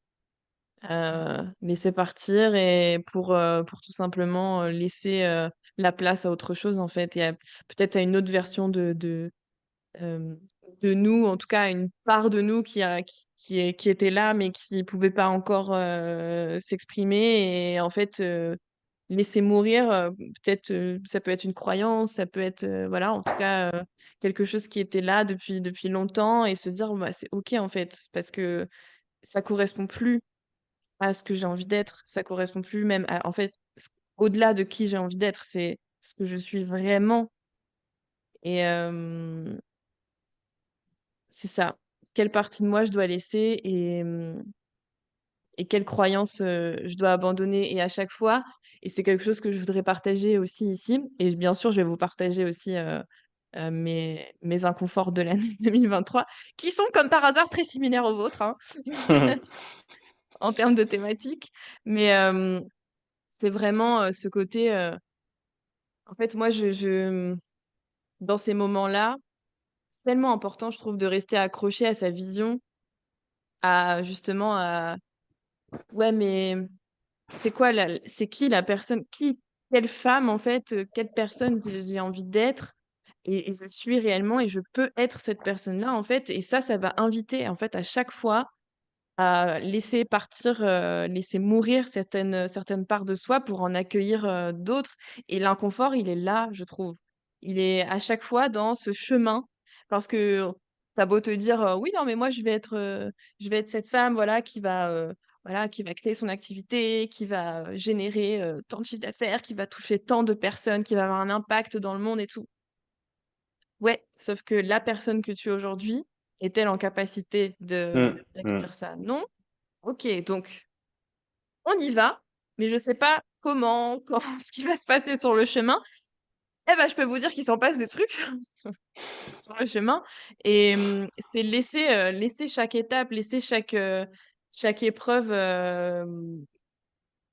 et pour tout simplement, laisser, la place à autre chose en fait et à peut-être à une autre version hem, de nous, en tout cas à une part de nous qui était là, mais qui pouvait pas encore, s'exprimer et en fait, laisser mourir, peut-être, ça peut être une croyance, ça peut être, voilà, en tout cas, quelque chose qui était là depuis longtemps et se dire: «Bah, c'est OK, en fait», parce que ça correspond plus à ce que j'ai envie d'être. Ça correspond plus même à en fait, au-delà de qui j'ai envie d'être, c'est ce que je suis vraiment et c'est ça. Quelle partie de moi je dois laisser et quelles croyances, je dois abandonner et à chaque fois et c'est quelque chose que je voudrais partager aussi ici et bien sûr, je vais vous partager aussi, mes inconforts de l'année 2023 qui sont comme par hasard très similaires aux vôtres, hein, en termes de thématiques. Mais, c'est vraiment, ce côté, en fait, moi, dans ces moments-là, c'est tellement important, je trouve, de rester accroché à sa vision, à justement à ouais, mais c'est qui la personne? Quelle femme en fait, quelle personne j'ai envie d'être et je suis réellement et je peux être cette personne-là en fait et ça va inviter en fait à chaque fois à laisser partir, laisser mourir certaines parts de soi pour en accueillir, d'autres et l'inconfort, il est là, je trouve. Il est à chaque fois dans ce chemin parce que tu as beau te dire, «Oui, non, mais moi je vais être cette femme, voilà, qui va créer son activité, qui va, générer, tant de chiffre d'affaires, qui va toucher tant de personnes, qui va avoir un impact dans le monde et tout». Ouais, sauf que la personne que tu es aujourd'hui, est-elle en capacité de Mm, mm. d'accueillir ça? Non? OK, donc on y va, mais je sais pas comment, quand, ce qui va se passer sur le chemin. Eh bah, je peux vous dire qu'il s'en passe des trucs sur le chemin et c'est laisser chaque étape, laisser chaque épreuve,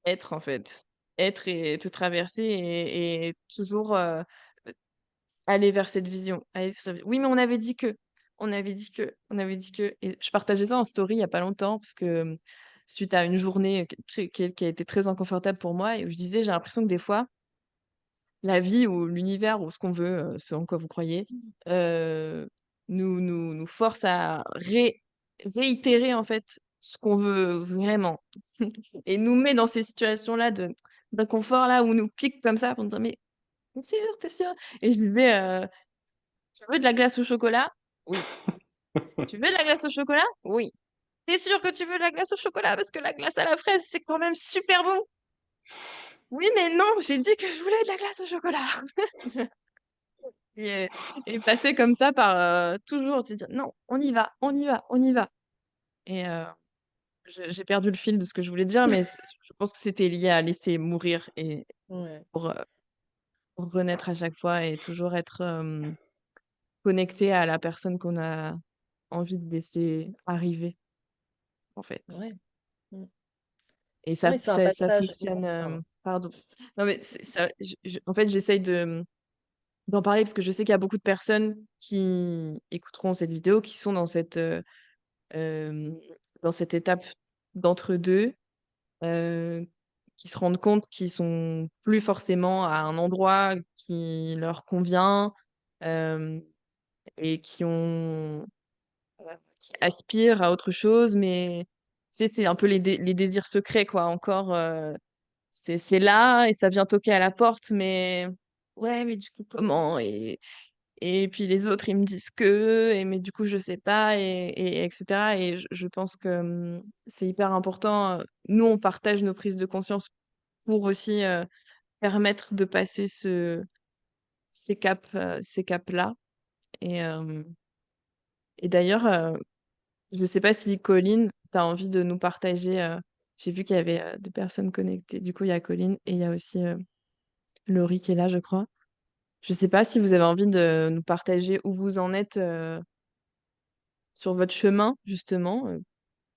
être en fait. Être et te traverser et toujours, aller vers cette vision. Aller vers cette oui, mais on avait dit que, on avait dit que, on avait dit que et je partageais ça en story il y a pas longtemps parce que, suite à une journée qui a été très inconfortable pour moi et où je disais: «J'ai l'impression que des fois, la vie ou l'univers ou ce qu'on veut, ce en quoi vous croyez, heu, nous force à réitérer en fait ce qu'on veut vraiment et nous met dans ces situations-là de d'inconfort là où nous pique comme ça pour nous dire: «Mais tu sûr? Tu sûr?» et je disais, «Tu veux de la glace au chocolat? Oui. Tu veux de la glace au chocolat? Oui. Tu es sûr que tu veux de la glace au chocolat? Parce que la glace à la fraise, c'est quand même super bon». «Oui, mais non, j'ai dit que je voulais de la glace au chocolat». Et et passer comme ça par, toujours te dire: «Non, on y va, on y va, on y va» et j'ai perdu le fil de ce que je voulais dire, mais je pense que c'était lié à laisser mourir et Ouais, pour, pour renaître à chaque fois et toujours être, connecté à la personne qu'on a envie de laisser arriver, en fait. ouais. Mmh. Et Oui, c'est un ça passage fonctionne, pardon. pardon. Non, mais c'est ça je en fait, j'essaye de, d'en parler parce que je sais qu'il y a beaucoup de personnes qui écouteront cette vidéo, qui sont hem, dans cette étape d'entre-deux, heu, qui se rendent compte qu'ils sont plus forcément à un endroit qui leur convient, hem et qui aspirent à autre chose, mais tu sais, c'est un peu les désirs secrets, quoi, encore, c'est là et ça vient toquer à la porte, mais ouais, mais du coup, comment? Et puis les autres, ils me disent que et mais du coup, je sais pas et cetera et je pense que, c'est hyper important, nous, on partage nos prises de conscience pour aussi, permettre de passer ces caps-là et et d'ailleurs, je sais pas si Colline, tu as envie de nous partager, j'ai vu qu'il y avait, des personnes connectées. Du coup, il y a Colline et il y a aussi, Laurie qui est là, je crois. Je sais pas si vous avez envie de nous partager où vous en êtes, sur votre chemin justement,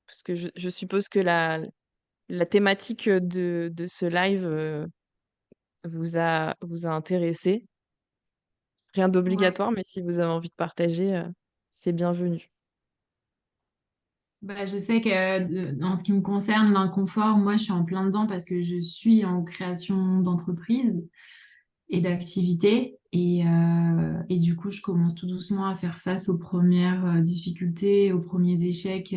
parce que je suppose que la thématique, de ce live, vous a intéressé. Rien Ouais. d'obligatoire, mais si vous avez envie de partager, c'est bienvenu. Bah, je sais que en ce qui me concerne, l'inconfort, moi, je suis en plein dedans parce que je suis en création d'entreprise et d'activité. Et du coup, je commence tout doucement à faire face aux premières difficultés, aux premiers échecs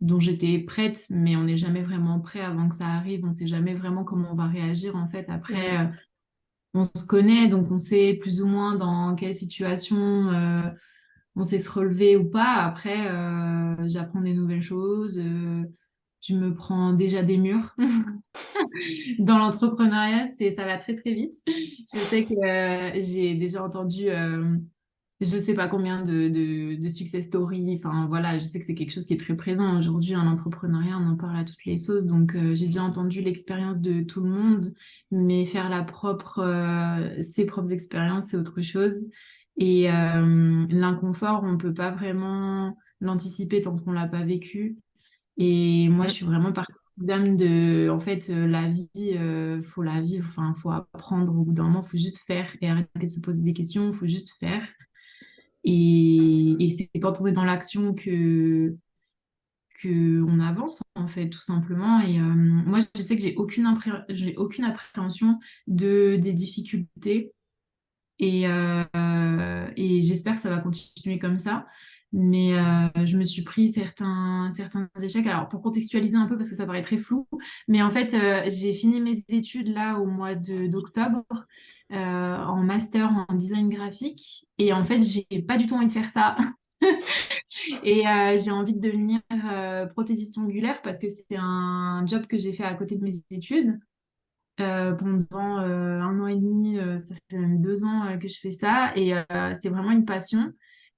dont j'étais prête, mais on n'est jamais vraiment prêt avant que ça arrive. On ne sait jamais vraiment comment on va réagir. En fait, Mmh. après, on se connaît, donc on sait plus ou moins dans quelle situation on sait se relever ou pas. Après, j'apprends des nouvelles choses. Je me prends déjà des murs. Dans l'entrepreneuriat, ça va très très vite. Je sais que j'ai déjà entendu je sais pas combien de success stories. Enfin voilà, je sais que c'est quelque chose qui est très présent aujourd'hui en entrepreneuriat, on en parle à toutes les sauces. Donc j'ai déjà entendu l'expérience de tout le monde, mais faire ses propres expériences, c'est autre chose. Et l'inconfort, on peut pas vraiment l'anticiper tant qu'on l'a pas vécu. Et moi, je Mmh. suis vraiment partisane de, en fait, la vie, faut la vivre, enfin, faut apprendre au bout d'un moment, faut juste faire et arrêter de se poser des questions, faut juste faire. Et c'est quand on est dans l'action que on avance, en fait, tout simplement. Et moi, je sais que j'ai aucune appréhension des difficultés et j'espère que ça va continuer comme ça. Mais je me suis pris certains échecs. Alors, pour contextualiser un peu, parce que ça paraît très flou, mais en fait, j'ai fini mes études là au mois d'octobre en master en design graphique. Et en fait, j'ai pas du tout envie de faire ça. Et j'ai envie de devenir prothésiste ongulaire parce que c'est un job que j'ai fait à côté de mes études. Pendant 1 an et demi, ça fait même 2 ans que je fais ça et c'était vraiment une passion.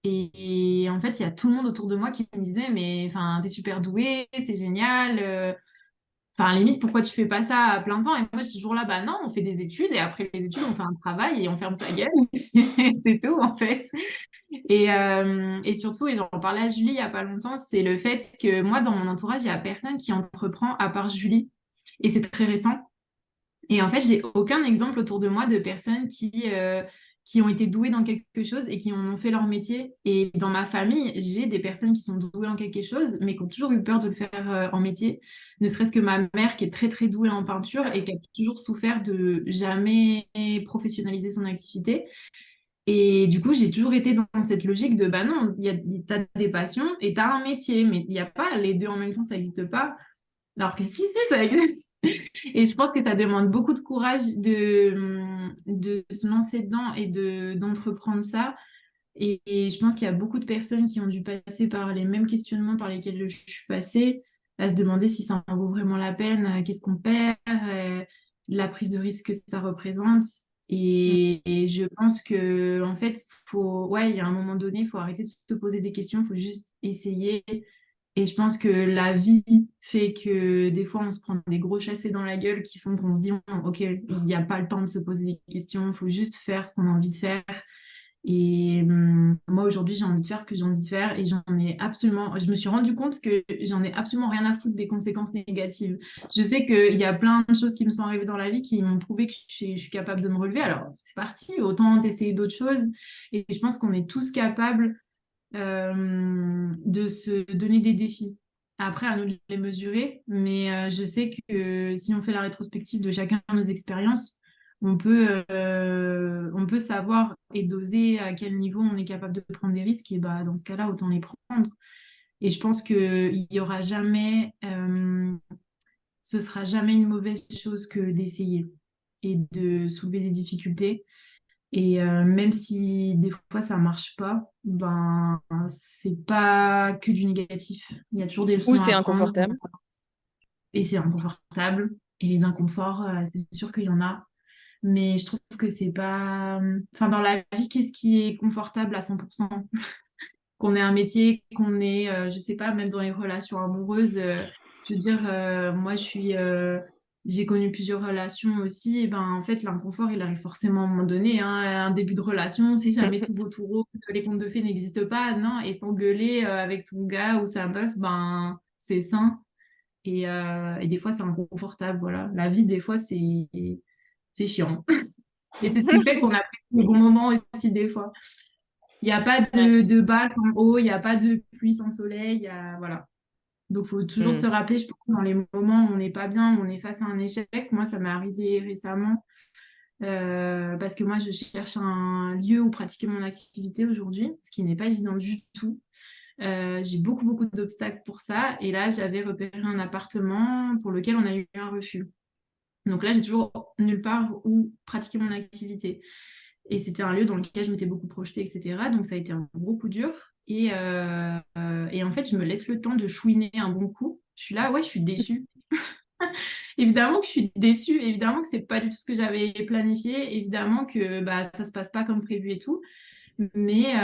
Et en fait, il y a tout le monde autour de moi qui me disait, mais enfin, t'es super douée, c'est génial. Enfin, limite, pourquoi tu fais pas ça à plein temps? Et moi, je suis toujours là, bah non, on fait des études et après les études, on fait un travail et on ferme sa gueule. C'est tout, en fait. Et surtout, et j'en parlais à Julie il y a pas longtemps, c'est le fait que moi, dans mon entourage, il y a personne qui entreprend à part Julie. Et c'est très récent. Et en fait, j'ai aucun exemple autour de moi de personnes qui ont été douées dans quelque chose et qui en ont fait leur métier. Et dans ma famille, j'ai des personnes qui sont douées en quelque chose, mais qui ont toujours eu peur de le faire en métier. Ne serait-ce que ma mère, qui est très, très douée en peinture et qui a toujours souffert de jamais professionnaliser son activité. Et du coup, j'ai toujours été dans cette logique de, bah non, t'as des passions et t'as un métier, mais il n'y a pas les deux en même temps, ça n'existe pas. Alors que si, ça existe. Et je pense que ça demande beaucoup de courage de se lancer dedans et d'entreprendre ça. Et je pense qu'il y a beaucoup de personnes qui ont dû passer par les mêmes questionnements par lesquels je suis passée, à se demander si ça en vaut vraiment la peine, qu'est-ce qu'on perd, la prise de risque que ça représente. Et je pense que en fait, ouais, il y a un moment donné, il faut arrêter de se poser des questions, il faut juste essayer. Et je pense que la vie fait que des fois, on se prend des gros chassés dans la gueule qui font qu'on se dit, OK, il n'y a pas le temps de se poser des questions, il faut juste faire ce qu'on a envie de faire. Et moi, aujourd'hui, j'ai envie de faire ce que j'ai envie de faire et je me suis rendu compte que j'en ai absolument rien à foutre des conséquences négatives. Je sais qu'il y a plein de choses qui me sont arrivées dans la vie qui m'ont prouvé que je suis capable de me relever. Alors, c'est parti, autant tester d'autres choses. Et je pense qu'on est tous capables de se donner des défis. Après, à nous de les mesurer, mais je sais que si on fait la rétrospective de chacun de nos expériences, on peut savoir et doser à quel niveau on est capable de prendre des risques, et bah, dans ce cas-là, autant les prendre. Et je pense qu'il y aura jamais, ce sera jamais une mauvaise chose que d'essayer et de soulever des difficultés. Et même si des fois ça marche pas, ben c'est pas que du négatif. Il y a toujours des Ou leçons à c'est apprendre inconfortable. et c'est inconfortable. Et les inconforts, c'est sûr qu'il y en a. Mais je trouve que c'est pas. Enfin, dans la vie, qu'est-ce qui est confortable à 100%? Qu'on ait un métier, qu'on ait, je sais pas, même dans les relations amoureuses, je veux dire, moi, j'ai connu plusieurs relations aussi, et ben, en fait, l'inconfort, il arrive forcément à un moment donné, hein. Un début de relation, c'est jamais tout beau, tout rose, les contes de fées n'existent pas, non, et s'engueuler avec son gars ou sa meuf, ben, c'est sain, et des fois, c'est inconfortable, voilà. La vie, des fois, c'est chiant. Et c'est ce qui fait qu'on a les bons moments aussi, des fois. Il n'y a pas Ouais. de bas sans haut, il n'y a pas de pluie sans soleil. Voilà. Donc, il faut toujours se Mm. rappeler, je pense, dans les moments où on n'est pas bien, où on est face à un échec. Moi, ça m'est arrivé récemment parce que moi, je cherche un lieu où pratiquer mon activité aujourd'hui, ce qui n'est pas évident du tout. J'ai beaucoup, beaucoup d'obstacles pour ça. Et là, j'avais repéré un appartement pour lequel on a eu un refus. Donc là, j'ai toujours nulle part où pratiquer mon activité. Et c'était un lieu dans lequel je m'étais beaucoup projetée, etc. Donc ça a été un gros coup dur. Et en fait, je me laisse le temps de chouiner un bon coup. Je suis là, ouais, je suis déçue. Évidemment que je suis déçue, évidemment que c'est pas du tout ce que j'avais planifié, évidemment que bah, ça se passe pas comme prévu et tout. Mais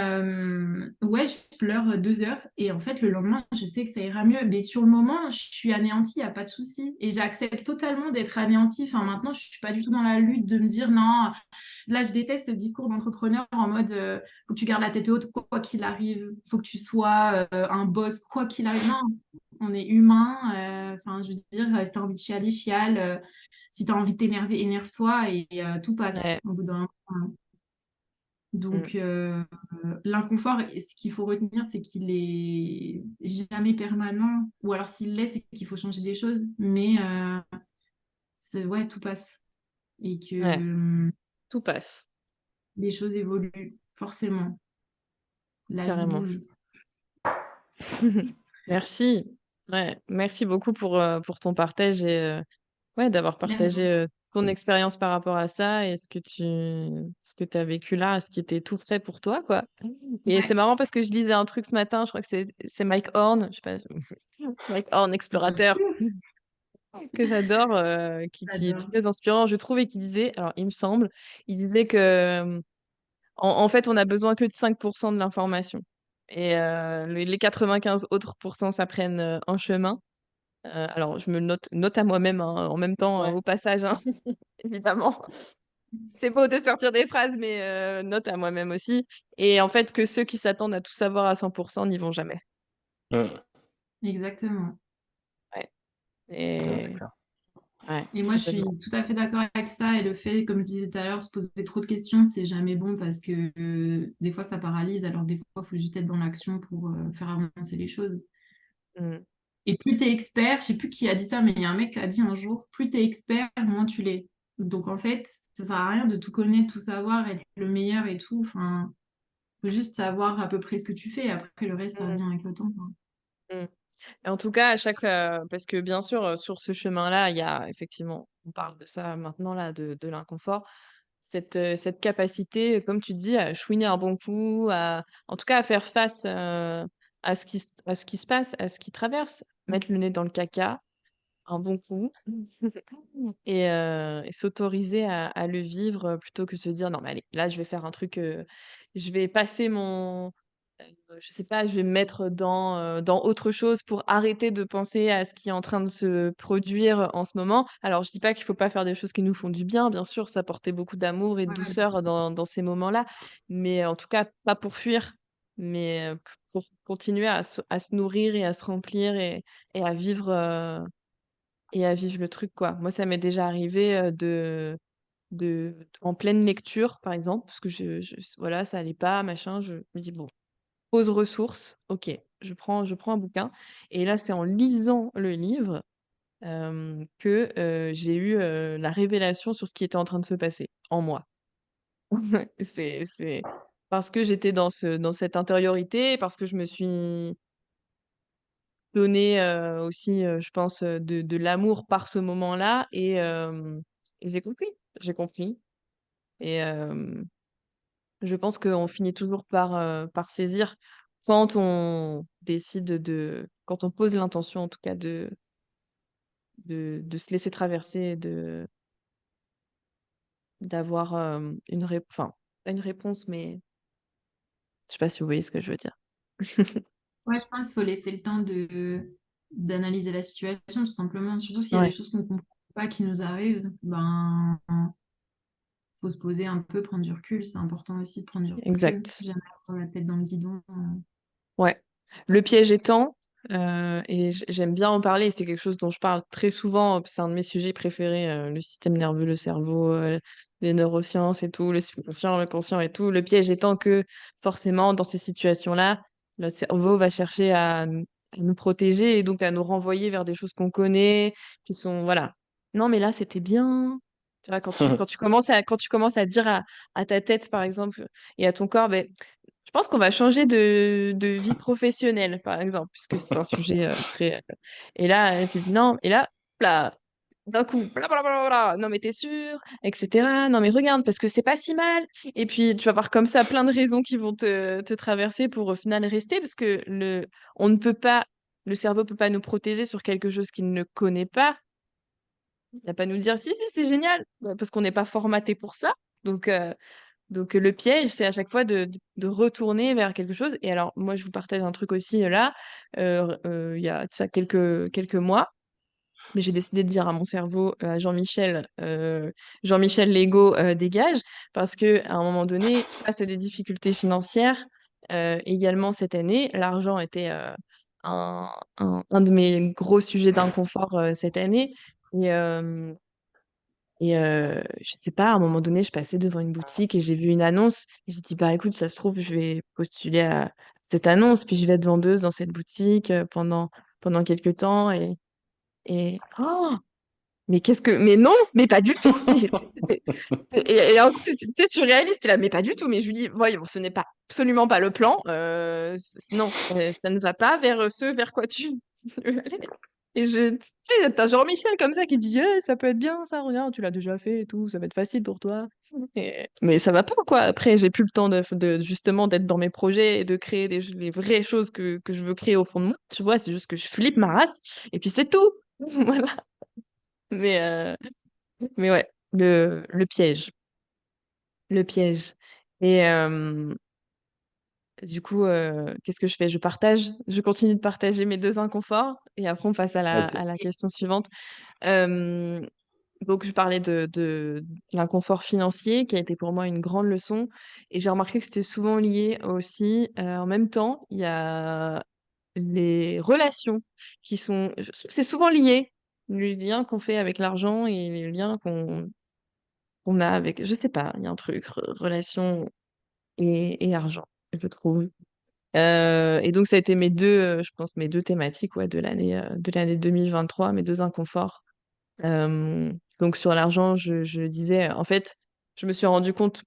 ouais, je pleure 2 heures et en fait, le lendemain, je sais que ça ira mieux. Mais sur le moment, je suis anéantie, il n'y a pas de souci. Et j'accepte totalement d'être anéantie. Enfin, maintenant, je ne suis pas du tout dans la lutte de me dire non. Là, je déteste ce discours d'entrepreneur en mode faut que tu gardes la tête haute, quoi qu'il arrive. Faut que tu sois un boss, quoi qu'il arrive. Non, on est humain. Enfin, je veux dire, si tu as envie de chialer, chiale. Si tu as envie de t'énerver, énerve-toi et tout passe Ouais. au bout d'un moment. Mm. Donc, l'inconfort, ce qu'il faut retenir, c'est qu'il est jamais permanent. Ou alors, s'il l'est, c'est qu'il faut changer des choses. Mais ouais, tout passe. Et que Ouais. Tout passe, les choses évoluent, forcément. La vie carrément. bouge. Merci. Ouais, merci beaucoup pour ton partage et ouais, d'avoir Merci partagé, beaucoup. ton expérience par rapport à ça et ce que tu as vécu là, ce qui était tout frais pour toi, quoi. Et c'est Ouais, marrant parce que je lisais un truc ce matin, je crois que c'est Mike Horn, je sais pas, Mike Horn, bien explorateur, sûr, que j'adore, qui est j'adore. très inspirant, je trouve, et qui disait, alors il me semble, il disait que, en fait, on a besoin que de 5 de l'information et les 95 autres pourcents, ça prenne, un chemin. Alors je me le note à moi-même, hein, en même temps, Ouais. au passage, hein, évidemment. C'est beau de sortir des phrases, mais note à moi-même aussi et en fait, que ceux qui s'attendent à tout savoir à 100 n'y vont jamais. Mm. Exactement. Ouais Non, c'est et clair. ouais, Et moi, je suis complètement. tout à fait d'accord avec ça. Et le fait, comme je disais tout à l'heure, se poser trop de questions, c'est jamais bon parce que des fois, ça paralyse. Alors, des fois, il faut juste être dans l'action pour faire avancer les choses. Mmh. Et plus tu es expert, je sais plus qui a dit ça, mais il y a un mec qui a dit un jour, plus tu es expert, moins tu l'es. Donc, en fait, ça sert à rien de tout connaître, tout savoir, être le meilleur et tout. Enfin, faut juste savoir à peu près ce que tu fais. Après, le reste, ça Mmh. vient avec le temps, quoi. Mmh. Et en tout cas, à chaque, parce que bien sûr, sur ce chemin-là, il y a effectivement, on parle de ça maintenant là, de l'inconfort, cette capacité, comme tu dis, à chouiner un bon coup, en tout cas, à faire face, à ce qui se passe, à ce qui traverse, mettre le nez dans le caca, un bon coup et s'autoriser à le vivre, plutôt que se dire: «Non mais allez, là je vais faire un truc, je vais passer je sais pas, je vais me mettre dans autre chose pour arrêter de penser à ce qui est en train de se produire en ce moment». Alors je dis pas qu'il faut pas faire des choses qui nous font du bien, bien sûr, s'apporter beaucoup d'amour et de Voilà. douceur dans ces moments-là, mais en tout cas pas pour fuir, mais pour continuer à se nourrir et à se remplir et à vivre, le truc, quoi. Moi, ça m'est déjà arrivé, en pleine lecture, par exemple, parce que voilà, ça allait pas, machin, je me dis: «Bon, pause ressources, OK, je prends un bouquin» et là, c'est en lisant le livre, que, j'ai eu, la révélation sur ce qui était en train de se passer en moi. C'est parce que j'étais dans cette intériorité, parce que je me suis donné, aussi, je pense, de l'amour par ce moment-là et j'ai compris et je pense qu'on finit toujours par saisir quand on décide quand on pose l'intention en tout cas de se laisser traverser et d'avoir, enfin, pas une réponse, mais je sais pas si vous voyez ce que je veux dire? Ouais, je pense qu'il faut laisser le temps d'analyser la situation, tout simplement. Surtout s'il y a des Ouais, choses qu'on ne comprend pas qui nous arrivent, ben, faut se poser un peu, prendre du recul. C'est important aussi de prendre du recul. exact. Jamais avoir la tête dans le guidon. Ouais. Le piège étant, et j'aime bien en parler, c'est quelque chose dont je parle très souvent, c'est un de mes sujets préférés, le système nerveux, le cerveau, les neurosciences et tout, le subconscient, le conscient et tout. Le piège étant que, forcément, dans ces situations-là, le cerveau va chercher à nous protéger et donc à nous renvoyer vers des choses qu'on connaît, qui sont voilà. «Non, mais là, c'était bien». Tu vois? Quand tu commences à dire à ta tête, par exemple, et à ton corps: «Beh, je pense qu'on va changer de vie professionnelle», par exemple, puisque c'est un sujet, très, et là, tu dis: «Non» et là, là, d'un coup, bla bla bla bla: «Non mais tu es sûre?» et cetera. «Non mais regarde, parce que c'est pas si mal» et puis tu vas avoir comme ça plein de raisons qui vont te traverser pour au final rester parce que on ne peut pas le cerveau peut pas nous protéger sur quelque chose qu'il ne connaît pas. Il va pas nous dire: «Si, si, c'est génial», parce qu'on n'est pas formaté pour ça. Donc le piège, c'est à chaque fois de retourner vers quelque chose et alors moi, je vous partage un truc aussi, là, il y a de ça quelques mois, mais j'ai décidé de dire à mon cerveau, à Jean-Michel, Jean-Michel Lego, dégage, parce qu'à un moment donné, face à des difficultés financières, également cette année, l'argent était, un de mes gros sujets d'inconfort, cette année et je sais pas, à un moment donné, je passais devant une boutique et j'ai vu une annonce et j'ai dit: «Bah, écoute, ça se trouve, je vais postuler à cette annonce, puis je vais être vendeuse dans cette boutique, pendant quelque temps» et mais mais non, mais pas du tout. Et en plus, tu sais, tu réalises, t'es là, mais pas du tout. Mais je lui dis, voyons, ce n'est pas absolument pas le plan. Non, ça ne va pas vers ce vers quoi tu veux aller. Et tu sais, t'as Jean-Michel comme ça qui dit, ça peut être bien, ça, regarde, tu l'as déjà fait et tout, ça va être facile pour toi. Mais ça va pas, quoi. Après, j'ai plus le temps justement d'être dans mes projets et de créer les vraies choses que je veux créer au fond de moi. Tu vois, c'est juste que je flippe ma race et puis c'est tout. Voilà. Mais, euh, mais ouais, le piège. Le piège. Et du coup, qu'est-ce que je fais? Je continue de partager mes deux inconforts et après on passe Vas-y. à la question suivante. Euh, donc, je parlais de l'inconfort financier qui a été pour moi une grande leçon et j'ai remarqué que c'était souvent lié aussi. En même temps, il y a les relations je trouve que c'est souvent lié, les liens qu'on fait avec l'argent et les liens qu'on a avec, je sais pas, il y a un truc, relation et argent, je trouve. Et donc, ça a été je pense, mes deux thématiques ouais, de l'année 2023, mes deux inconforts. Donc, sur l'argent, je disais, en fait, je me suis rendu compte,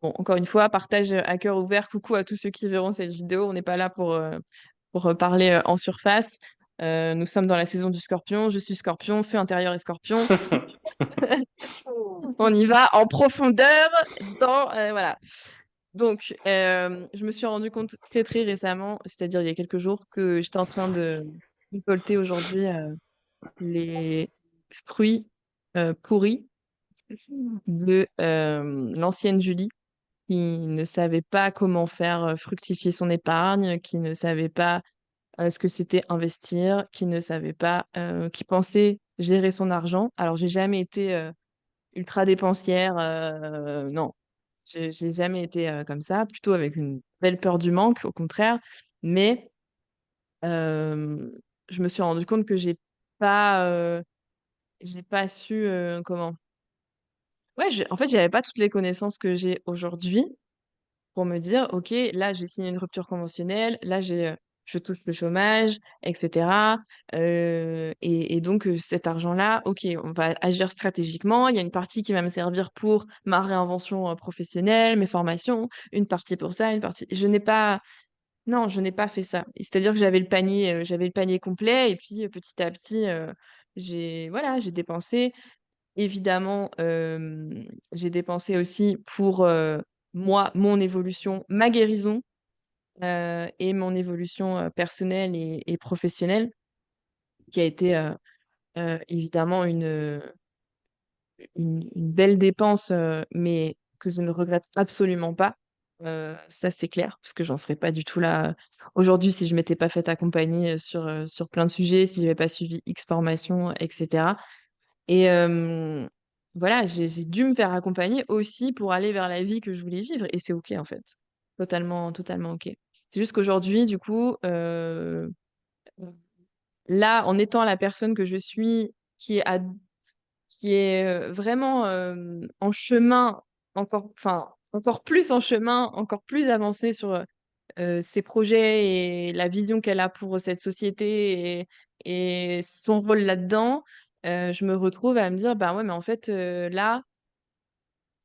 bon, encore une fois, partage à cœur ouvert, coucou à tous ceux qui verront cette vidéo. On n'est pas là pour parler en surface. Nous sommes dans la saison du scorpion. Je suis scorpion, feu intérieur et scorpion. On y va en profondeur voilà. Donc, je me suis rendu compte très très récemment, c'est-à-dire il y a quelques jours, que j'étais en train de récolter aujourd'hui les fruits pourris de l'ancienne Julie, qui ne savait pas comment faire fructifier son épargne, qui ne savait pas ce que c'était investir, qui ne savait pas, qui pensait gérer son argent. Alors, j'ai jamais été ultra dépensière, non, j'ai jamais été comme ça, plutôt avec une belle peur du manque, au contraire. Mais euh, je me suis rendu compte que j'ai pas su comment. Ouais, en fait, j'avais pas toutes les connaissances que j'ai aujourd'hui pour me dire, OK, là, j'ai signé une rupture conventionnelle, là, je touche le chômage, etc. Et donc, cet argent-là, OK, on va agir stratégiquement. Il y a une partie qui va me servir pour ma réinvention professionnelle, mes formations, une partie pour ça, une partie. Non, je n'ai pas fait ça. C'est-à-dire que j'avais le panier complet, et puis petit à petit, voilà, j'ai dépensé. Évidemment, j'ai dépensé aussi pour moi, mon évolution, ma guérison et mon évolution personnelle et professionnelle, qui a été évidemment une belle dépense, mais que je ne regrette absolument pas. Ça, c'est clair, parce que j'en serais pas du tout là aujourd'hui si je m'étais pas fait accompagner sur plein de sujets, si j'avais pas suivi X formations, etc. Et voilà, j'ai dû me faire accompagner aussi pour aller vers la vie que je voulais vivre. Et c'est OK, en fait. Totalement, totalement OK. C'est juste qu'aujourd'hui, du coup, là, en étant la personne que je suis, qui est vraiment en chemin, encore plus en chemin, encore plus avancée sur ses projets et la vision qu'elle a pour cette société et son rôle là-dedans, je me retrouve à me dire, bah ouais, mais en fait, là,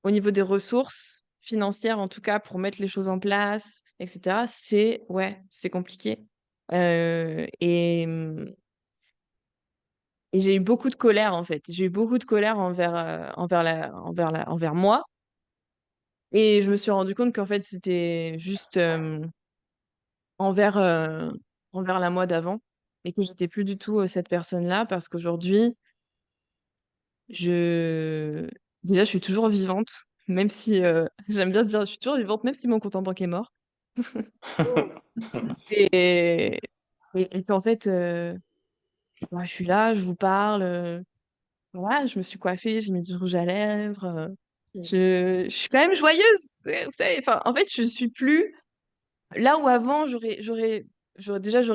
au niveau des ressources financières, en tout cas, pour mettre les choses en place, etc., ouais, c'est compliqué. Et j'ai eu beaucoup de colère, en fait. J'ai eu beaucoup de colère envers moi. Et je me suis rendu compte qu'en fait, c'était juste envers, euh, envers la moi d'avant et que j'étais plus du tout cette personne-là parce qu'aujourd'hui, je... déjà, je suis toujours vivante, même si, j'aime bien dire, je suis toujours vivante, même si mon compte en banque est mort. Et, et qu'en fait, bah, je suis là, je vous parle, voilà, je me suis coiffée, j'ai mis du rouge à lèvres, je suis quand même joyeuse, vous savez, enfin, en fait, je suis plus là où avant, j'aurais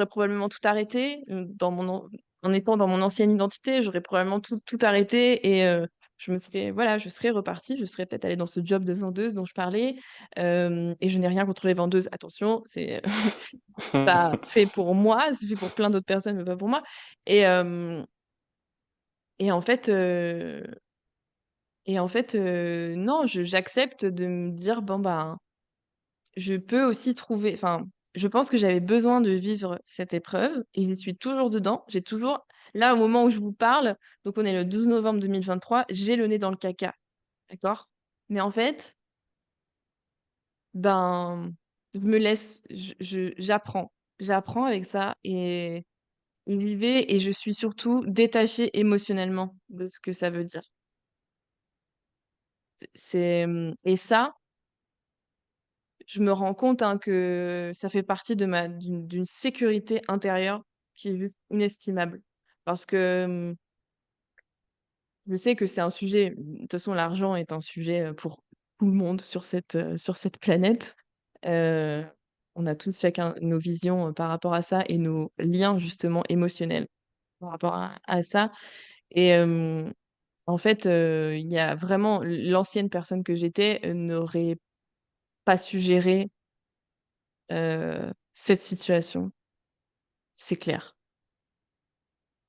probablement tout arrêté en étant dans mon ancienne identité, j'aurais probablement tout arrêté et voilà, je serais repartie, je serais peut-être allée dans ce job de vendeuse dont je parlais. Et je n'ai rien contre les vendeuses, attention, c'est pas fait pour moi, c'est fait pour plein d'autres personnes, mais pas pour moi. Et, Et en fait, non, j'accepte de me dire, bon, ben, je peux aussi trouver, enfin, je pense que j'avais besoin de vivre cette épreuve et je suis toujours dedans. J'ai toujours, là, au moment où je vous parle, donc on est le 12 novembre 2023, j'ai le nez dans le caca, d'accord? Mais en fait, ben, je me laisse, j'apprends. J'apprends avec ça et j'y vais et je suis surtout détachée émotionnellement de ce que ça veut dire. Et ça, je me rends compte, hein, que ça fait partie de d'une sécurité intérieure qui est juste inestimable. Parce que je sais que c'est un sujet, de toute façon, l'argent est un sujet pour tout le monde sur cette planète. Euh, on a tous chacun nos visions par rapport à ça et nos liens justement émotionnels par rapport à ça. Et en fait, il y a vraiment l'ancienne personne que j'étais n'aurait pas su gérer cette situation. C'est clair.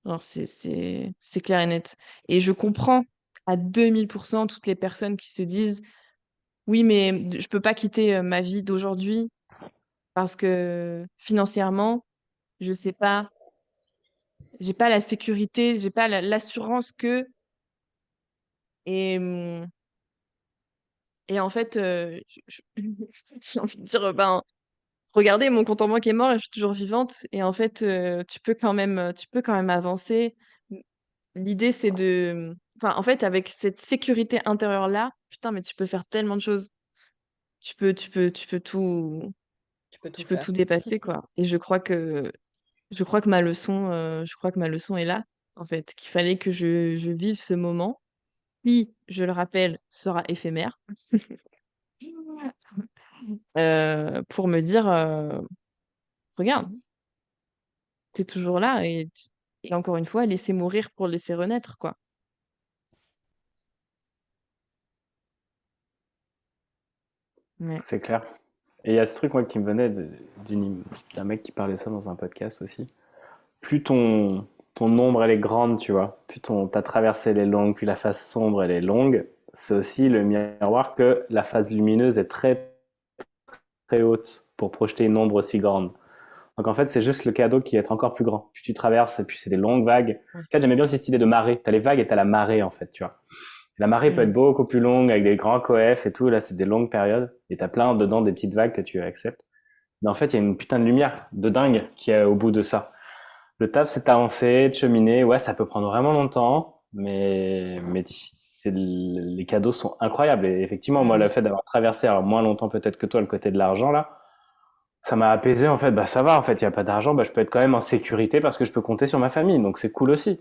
Alors c'est clair et net. Et je comprends à 2000% toutes les personnes qui se disent: «Oui, mais je peux pas quitter, ma vie d'aujourd'hui parce que financièrement, je sais pas, j'ai pas la sécurité, j'ai pas l'assurance que» et et en fait, je j'ai envie de dire, ben, regardez, mon compte en banque est mort et je suis toujours vivante et en fait, tu peux quand même avancer. L'idée, c'est de, enfin, en fait, avec cette sécurité intérieure-là, putain, mais tu peux faire tellement de choses. Tu peux tout Tu peux faire. tout dépasser, quoi. Et je crois que ma leçon est là, en fait, qu'il fallait que je vive ce moment qui, je le rappelle, sera éphémère, pour me dire, regarde, t'es toujours là et encore une fois, laisser mourir pour laisser renaître, quoi. Ouais. C'est clair. Et il y a ce truc, moi, qui me venait d'un mec qui parlait ça dans un podcast aussi. Plus ton ombre, elle est grande, tu vois, plus ta traversée, elle est longue, plus la face sombre, elle est longue, c'est aussi le miroir que la phase lumineuse est très, très haute pour projeter une ombre aussi grande. Donc en fait, c'est juste le cadeau qui est encore plus grand. Plus tu traverses, et puis c'est des longues vagues. Ouais. En fait, j'aimais bien aussi cette idée de marée. T'as les vagues et t'as la marée, en fait, tu vois. La marée peut Mmh. être beaucoup plus longue, avec des grands coefs et tout. Là, c'est des longues périodes. Et t'as plein dedans des petites vagues que tu acceptes. Mais en fait, il y a une putain de lumière de dingue qui est au bout de ça. Le taf, c'est d'avancer, de cheminer. Ouais, ça peut prendre vraiment longtemps, mais les cadeaux sont incroyables. Et effectivement, moi, le Mmh. fait d'avoir traversé, alors moins longtemps peut-être que toi, le côté de l'argent, là, ça m'a apaisé, en fait. Bah, ça va, en fait, il n'y a pas d'argent, bah, je peux être quand même en sécurité parce que je peux compter sur ma famille. Donc, c'est cool aussi.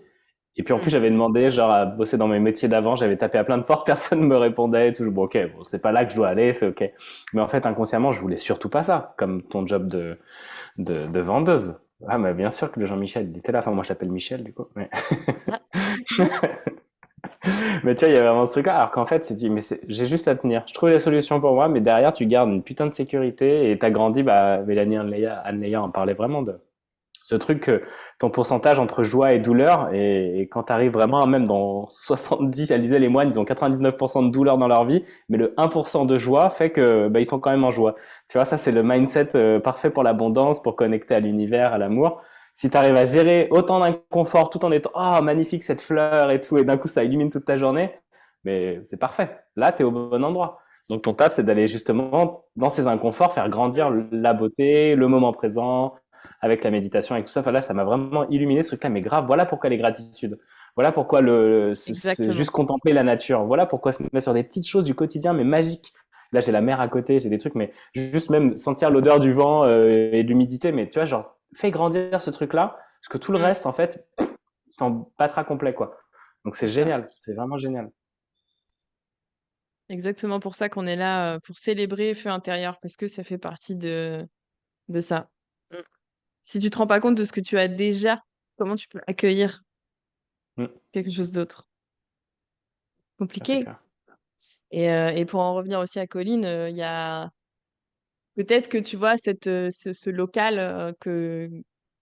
Et puis, en plus, Mmh. j'avais demandé, genre, à bosser dans mes métiers d'avant, j'avais tapé à plein de portes, personne ne me répondait et tout. Bon, ok, bon, c'est pas là que je dois aller, c'est ok. Mais en fait, inconsciemment, je voulais surtout pas ça, comme ton job de vendeuse. Ah, mais bien sûr que le Jean-Michel, il était là. Enfin, moi, je l'appelle Michel, du coup. Mais, Ah. mais tu vois, il y a vraiment ce truc-là. Alors qu'en fait, tu te dis, mais j'ai juste à tenir. Je trouve les solutions pour moi, mais derrière, tu gardes une putain de sécurité et t'as grandi. Bah, Mélanie Anne-Leia en parlait vraiment de ce truc que ton pourcentage entre joie et douleur. Et quand t'arrives vraiment, même dans 70, elle disait, les moines, ils ont 99% de douleur dans leur vie, mais le 1% de joie fait que, bah, ils sont quand même en joie. Tu vois, ça, c'est le mindset parfait pour l'abondance, pour connecter à l'univers, à l'amour. Si tu arrives à gérer autant d'inconfort tout en étant oh magnifique cette fleur et tout et d'un coup ça illumine toute ta journée, mais c'est parfait. Là, tu es au bon endroit. Donc ton taf c'est d'aller justement dans ces inconforts faire grandir la beauté, le moment présent avec la méditation et tout ça. Enfin là, ça m'a vraiment illuminé ce truc-là mais grave, voilà pourquoi les gratitudes. Voilà pourquoi Exactement. juste contempler la nature. Voilà pourquoi se mettre sur des petites choses du quotidien mais magiques. Là, j'ai la mer à côté, j'ai des trucs, mais juste même sentir l'odeur du vent et de l'humidité. Mais tu vois, genre, fais grandir ce truc-là, parce que tout le Mmh. reste, en fait, t'en battras complet, quoi. Donc c'est C'est ça. génial, c'est vraiment génial. Exactement pour ça qu'on est là, pour célébrer Feu intérieur parce que ça fait partie de ça. Mmh. Si tu te rends pas compte de ce que tu as déjà, comment tu peux accueillir Mm, quelque chose d'autre? ça, c'est Compliqué. clair. Et pour en revenir aussi à Colline, il y a peut-être que tu vois ce local, que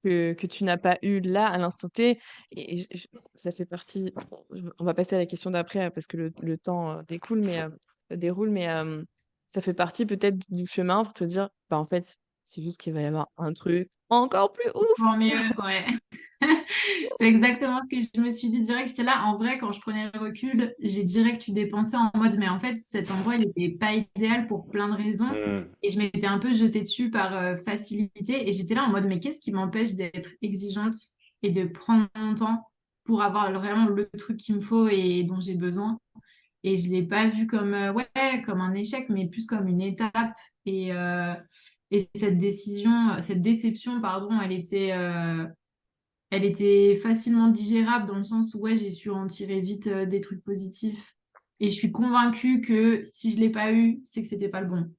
que tu n'as pas eu là, à l'instant T. Ça fait partie. On va passer à la question d'après parce que le temps déroule, mais ça fait partie peut-être du chemin pour te dire, bah en fait, c'est juste qu'il va y avoir un truc encore plus ouf. Tant mieux, ouais. C'est exactement ce que je me suis dit direct. J'étais là, en vrai, quand je prenais le recul, j'ai direct eu des pensées en mode, mais en fait, cet endroit, il n'était pas idéal pour plein de raisons. Mm. Et je m'étais un peu jetée dessus par facilité. Et j'étais là en mode, mais qu'est-ce qui m'empêche d'être exigeante et de prendre mon temps pour avoir vraiment le truc qu'il me faut et dont j'ai besoin. Et je ne l'ai pas vu comme, ouais, comme un échec, mais plus comme une étape. Et cette déception, pardon, elle était facilement digérable dans le sens où ouais, j'ai su en tirer vite des trucs positifs. Et je suis convaincue que si je ne l'ai pas eu, c'est que c'était pas le bon.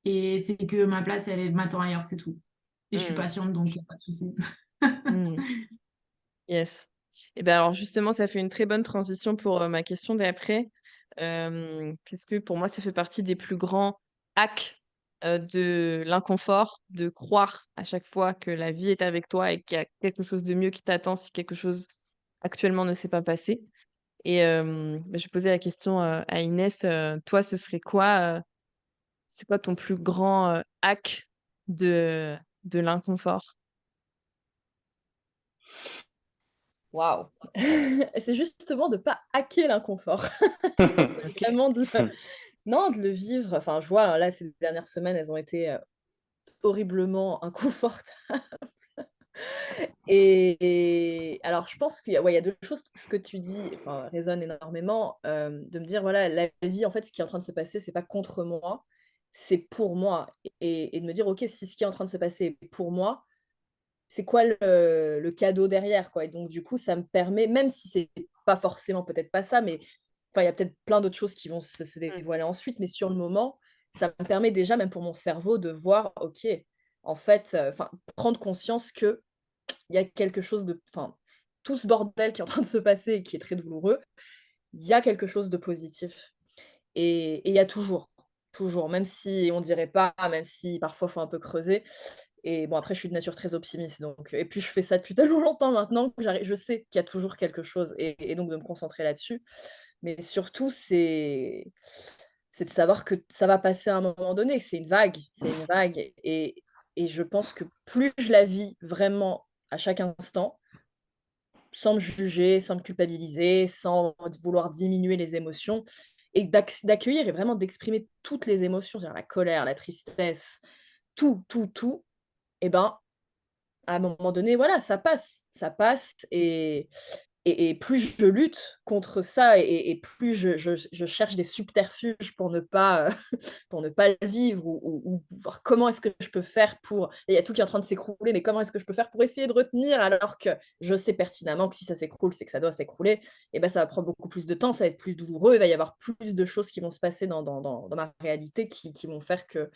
Et c'est que ma place, elle m'attend ailleurs, c'est tout. Et je suis Mmh. patiente, donc il n'y a pas de souci. Mmh. Yes. Et ben alors justement, ça fait une très bonne transition pour ma question d'après, puisque pour moi, ça fait partie des plus grands hacks de l'inconfort, de croire à chaque fois que la vie est avec toi et qu'il y a quelque chose de mieux qui t'attend si quelque chose actuellement ne s'est pas passé. Et bah, je vais poser la question à Inès. Toi, ce serait quoi, c'est quoi ton plus grand hack de l'inconfort? Waouh! C'est justement de pas hacker l'inconfort. C'est OK. vraiment non, de le vivre. Enfin, je vois, hein, là, ces dernières semaines, elles ont été, horriblement inconfortables. Et alors je pense qu'il y a ouais, il y a 2 choses. Ce que tu dis, enfin, résonne énormément, de me dire: «Voilà, la vie, en fait, ce qui est en train de se passer, c'est pas contre moi, c'est pour moi». Et de me dire: «OK, si ce qui est en train de se passer est pour moi, c'est quoi le cadeau derrière, quoi?» Et donc du coup, ça me permet, même si c'est pas forcément peut-être pas ça, mais enfin, il y a peut-être plein d'autres choses qui vont se Mmh. dévoiler ensuite, mais sur le moment, ça me permet déjà, même pour mon cerveau, de voir: «OK, en fait», enfin, prendre conscience qu'il y a quelque chose de, enfin, tout ce bordel qui est en train de se passer et qui est très douloureux, il y a quelque chose de positif. Et il y a toujours, même si on dirait pas, même si parfois il faut un peu creuser. Et bon, après, je suis de nature très optimiste, donc et puis je fais ça depuis tellement longtemps maintenant que je sais qu'il y a toujours quelque chose, et donc de me concentrer là-dessus. Mais surtout, c'est de savoir que ça va passer à un moment donné, que c'est une vague, et je pense que plus je la vis vraiment à chaque instant, sans me juger, sans me culpabiliser, sans vouloir diminuer les émotions, et d'accueillir et vraiment d'exprimer toutes les émotions, c'est-à-dire la colère, la tristesse, tout, tout, tout, et ben, à un moment donné, voilà, ça passe. Et plus je lutte contre ça, et plus je cherche des subterfuges pour ne pas, pour ne pas le vivre, ou voir comment est-ce que je peux faire pour, et il y a tout qui est en train de s'écrouler, mais comment est-ce que je peux faire pour essayer de retenir, alors que je sais pertinemment que si ça s'écroule, c'est que ça doit s'écrouler. Et ben, ça va prendre beaucoup plus de temps, ça va être plus douloureux, il va y avoir plus de choses qui vont se passer dans ma réalité, qui vont faire que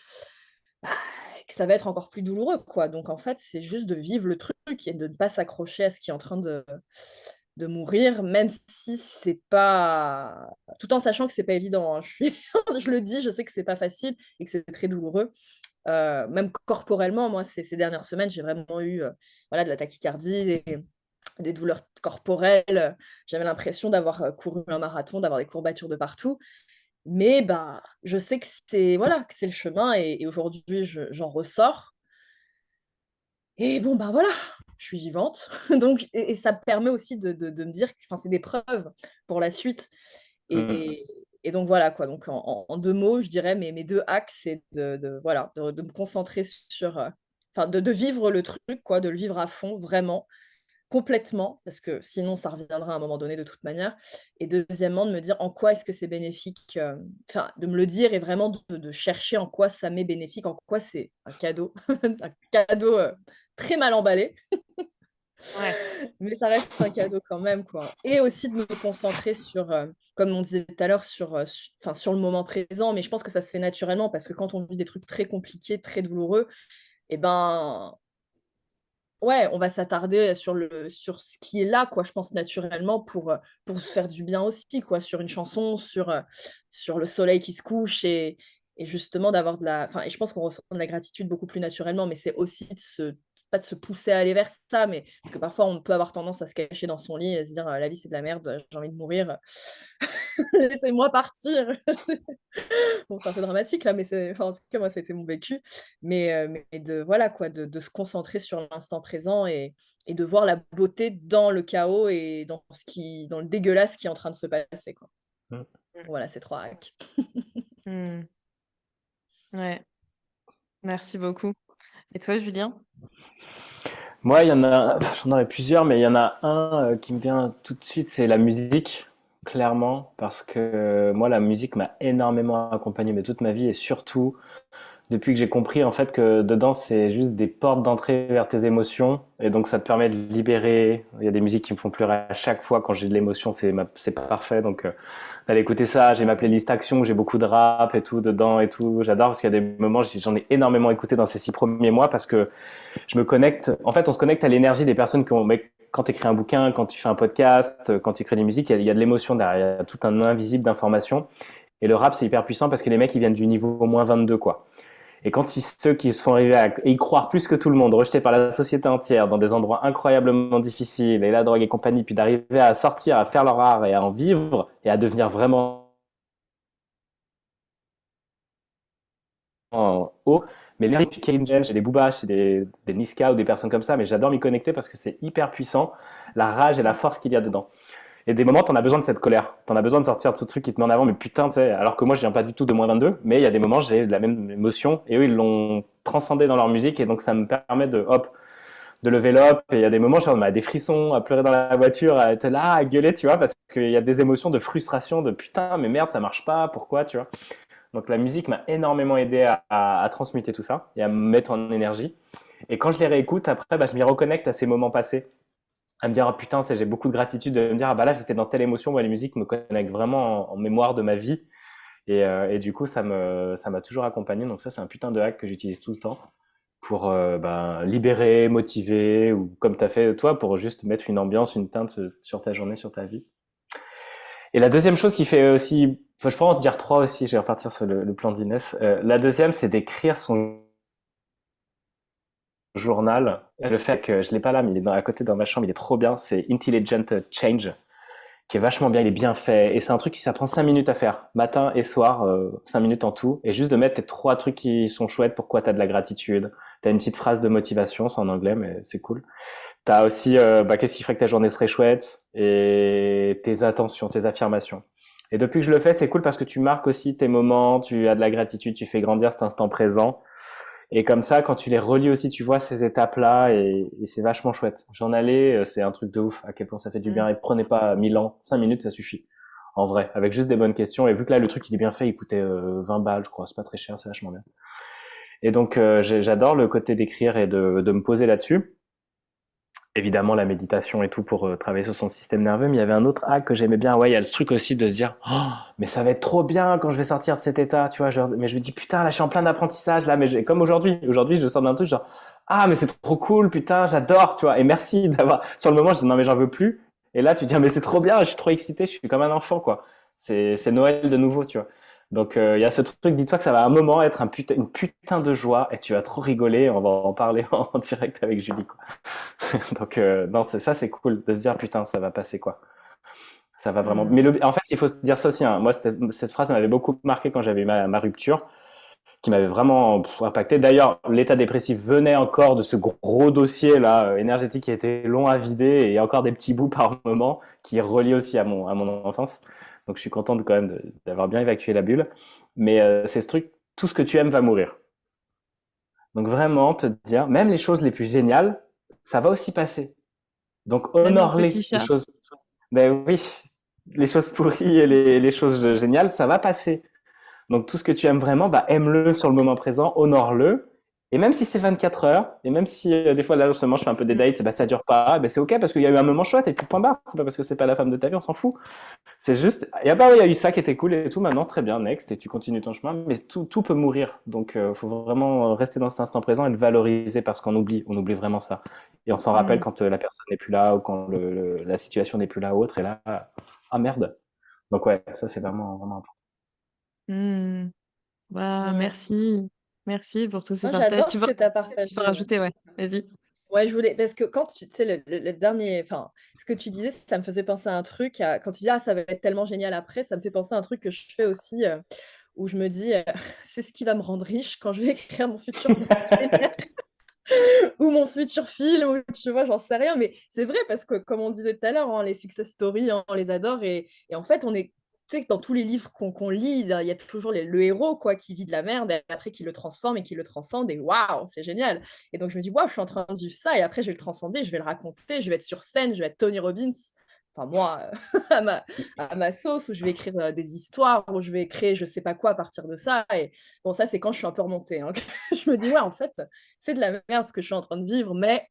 ça va être encore plus douloureux, quoi. Donc en fait, c'est juste de vivre le truc et de ne pas s'accrocher à ce qui est en train de mourir, même si c'est pas, tout en sachant que c'est pas évident, hein. Je le dis, je sais que c'est pas facile et que c'est très douloureux. Même corporellement, moi, ces dernières semaines, j'ai vraiment eu, voilà, de la tachycardie, des douleurs corporelles, j'avais l'impression d'avoir, couru un marathon, d'avoir des courbatures de partout. Mais bah, je sais que c'est, voilà, que c'est le chemin, et aujourd'hui, j'en ressors, et bon, bah, voilà, je suis vivante. Donc ça me permet aussi de me dire que, enfin, c'est des preuves pour la suite. Mm. Et donc voilà, quoi. Donc en 2 mots, je dirais mes 2 axes, c'est voilà, de me concentrer sur, enfin, de vivre le truc, quoi, de le vivre à fond, vraiment. Complètement, parce que sinon ça reviendra à un moment donné de toute manière. Et deuxièmement, de me dire en quoi est-ce que c'est bénéfique, enfin, de me le dire, et vraiment de chercher en quoi ça m'est bénéfique, en quoi c'est un cadeau, un cadeau, très mal emballé, Ouais. mais ça reste un cadeau quand même, quoi. Et aussi de me concentrer sur, comme on disait tout à l'heure, enfin, sur le moment présent, mais je pense que ça se fait naturellement, parce que quand on vit des trucs très compliqués, très douloureux, et ben, ouais, on va s'attarder sur ce qui est là, quoi, je pense naturellement, pour se faire du bien aussi, quoi, sur une chanson, sur le soleil qui se couche, et justement d'avoir de la, enfin, et je pense qu'on ressent de la gratitude beaucoup plus naturellement, mais c'est aussi pas de se pousser à aller vers ça, mais parce que parfois on peut avoir tendance à se cacher dans son lit et se dire la vie c'est de la merde, j'ai envie de mourir, laissez-moi partir. Bon, c'est un peu dramatique là, mais enfin, en tout cas moi c'était mon vécu, mais de voilà quoi, de se concentrer sur l'instant présent et de voir la beauté dans le chaos et dans le dégueulasse qui est en train de se passer quoi. Mm. Voilà, ces 3 hacks. Hmm. Ouais, merci beaucoup. Et toi, Julien? Moi, il y en a, j'en aurais plusieurs, mais il y en a un qui me vient tout de suite, c'est la musique, clairement, parce que moi, la musique m'a énormément accompagné mais toute ma vie et surtout depuis que j'ai compris en fait que dedans c'est juste des portes d'entrée vers tes émotions et donc ça te permet de libérer. Il y a des musiques qui me font pleurer à chaque fois quand j'ai de l'émotion, c'est pas parfait donc d'aller écouter ça. J'ai ma playlist action où j'ai beaucoup de rap et tout dedans et tout. J'adore parce qu'il y a des moments j'en ai énormément écouté dans ces 6 premiers mois parce que je me connecte. En fait, on se connecte à l'énergie des personnes qui ont. Mais quand tu écris un bouquin, quand tu fais un podcast, quand tu écris des musiques, il y a de l'émotion derrière. Il y a tout un invisible d'informations. Et le rap, c'est hyper puissant parce que les mecs, ils viennent du niveau -22, quoi. Et quand ceux qui sont arrivés à y croire plus que tout le monde, rejetés par la société entière, dans des endroits incroyablement difficiles, et la drogue et compagnie, puis d'arriver à sortir, à faire leur art et à en vivre, et à devenir vraiment haut. Mais les Kevin James, chez des Booba, chez des Niska ou des personnes comme ça, mais j'adore m'y connecter parce que c'est hyper puissant, la rage et la force qu'il y a dedans. Et des moments, t'en as besoin de cette colère. T'en as besoin de sortir de ce truc qui te met en avant, mais putain, tu sais, alors que moi, je viens pas du tout de -22, mais il y a des moments, j'ai de la même émotion, et eux, ils l'ont transcendé dans leur musique, et donc ça me permet de lever l'up, et il y a des moments, je suis des frissons, à pleurer dans la voiture, à être là, à gueuler, tu vois, parce qu'il y a des émotions de frustration, de putain, mais merde, ça marche pas, pourquoi, tu vois. Donc la musique m'a énormément aidé à transmuter tout ça, et à me mettre en énergie. Et quand je les réécoute, après, je m'y reconnecte à ces moments passés à me dire oh putain j'ai beaucoup de gratitude de me dire ah bah là j'étais dans telle émotion, moi les musiques me connectent vraiment en mémoire de ma vie et du coup ça m'a toujours accompagné, donc ça c'est un putain de hack que j'utilise tout le temps pour libérer, motiver ou comme tu as fait toi pour juste mettre une ambiance, une teinte sur ta journée, sur ta vie. Et la deuxième chose qui fait aussi, enfin, je peux en dire 3 aussi, je vais repartir sur le plan d'Inès. La deuxième c'est d'écrire son journal. Le fait que je l'ai pas là, mais il est à côté dans ma chambre, il est trop bien. C'est Intelligent Change, qui est vachement bien, il est bien fait. Et c'est un truc qui ça prend 5 minutes à faire, matin et soir, 5 minutes en tout. Et juste de mettre tes 3 trucs qui sont chouettes, pourquoi tu as de la gratitude. Tu as une petite phrase de motivation, c'est en anglais, mais c'est cool. Tu as aussi qu'est-ce qui ferait que ta journée serait chouette et tes intentions, tes affirmations. Et depuis que je le fais, c'est cool parce que tu marques aussi tes moments, tu as de la gratitude, tu fais grandir cet instant présent. Et comme ça, quand tu les relis aussi, tu vois ces étapes-là et c'est vachement chouette. J'en allais, c'est un truc de ouf à quel point ça fait du bien. Et prenez pas 1000 ans, 5 minutes, ça suffit. En vrai, avec juste des bonnes questions. Et vu que là, le truc, il est bien fait, il coûtait 20 balles, je crois. C'est pas très cher, c'est vachement bien. Et donc, j'adore le côté d'écrire et de me poser là-dessus. Évidemment, la méditation et tout pour travailler sur son système nerveux. Mais il y avait un autre hack que j'aimais bien. Ouais, il y a le truc aussi de se dire, oh, mais ça va être trop bien quand je vais sortir de cet état, tu vois. Mais je me dis, putain, là, je suis en plein apprentissage, là, mais comme aujourd'hui. Aujourd'hui, je sors d'un truc genre, ah, mais c'est trop cool, putain, j'adore, tu vois. Et merci d'avoir, sur le moment, je dis, non, mais j'en veux plus. Et là, tu dis, ah, mais c'est trop bien, je suis trop excité, je suis comme un enfant, quoi. C'est Noël de nouveau, tu vois. Donc, il y a ce truc, dis-toi que ça va à un moment être une putain de joie et tu vas trop rigoler. On va en parler en direct avec Julie, quoi. Donc, non, ça, c'est cool de se dire, putain, ça va passer, quoi. Ça va vraiment. Mais en fait, il faut se dire ça aussi, hein. Moi, cette phrase m'avait beaucoup marqué quand j'avais eu ma rupture, qui m'avait vraiment impacté. D'ailleurs, l'état dépressif venait encore de ce gros dossier là énergétique qui était long à vider et encore des petits bouts par moment qui est relié aussi à mon enfance. Donc, je suis content quand même d'avoir bien évacué la bulle. Mais c'est ce truc, tout ce que tu aimes va mourir. Donc, vraiment, te dire, même les choses les plus géniales, ça va aussi passer. Donc, Même mon honore-les, petit les chat. choses. Ben oui, les choses pourries et les choses géniales, ça va passer. Donc tout ce que tu aimes vraiment, aime-le sur le moment présent, honore-le. Et même si c'est 24 heures, et même si des fois là justement je fais un peu des dates, ça dure pas, c'est ok parce qu'il y a eu un moment chouette et puis point barre. C'est pas parce que c'est pas la femme de ta vie, on s'en fout. C'est juste, il y a eu ça qui était cool et tout, maintenant très bien, next, et tu continues ton chemin, mais tout peut mourir. Donc faut vraiment rester dans cet instant présent et le valoriser parce qu'on oublie vraiment ça. Et on s'en rappelle quand la personne n'est plus là ou quand la situation n'est plus là ou autre, et là, ah merde. Donc ouais, ça c'est vraiment important. Mmh. Bah, Ouais. merci. Merci pour tous ces Moi, partages. j'adore ce que tu as Tu peux partagé. rajouter, ouais. Vas-y. Ouais, je voulais parce que quand tu sais le dernier enfin, ce que tu disais, ça me faisait penser à un truc quand tu dis: «Ah, ça va être tellement génial après», ça me fait penser à un truc que je fais aussi, où je me dis, «C'est ce qui va me rendre riche quand je vais écrire mon futur best-seller ou mon futur film» ou tu vois? J'en sais rien, mais c'est vrai parce que comme on disait tout à l'heure, hein, les success stories, hein, on les adore et en fait, on est tu sais que dans tous les livres qu'on lit, il y a toujours le héros quoi, qui vit de la merde et après qui le transforme et qui le transcende et waouh, c'est génial et donc je me dis: «Waouh, je suis en train de vivre ça» et après je vais le transcender, je vais le raconter, je vais être sur scène, je vais être Tony Robbins, enfin moi, à ma sauce où je vais écrire, des histoires, où je vais créer je sais pas quoi à partir de ça et bon ça, c'est quand je suis un peu remontée, hein, que je me dis: «Ouais, en fait, c'est de la merde ce que je suis en train de vivre, mais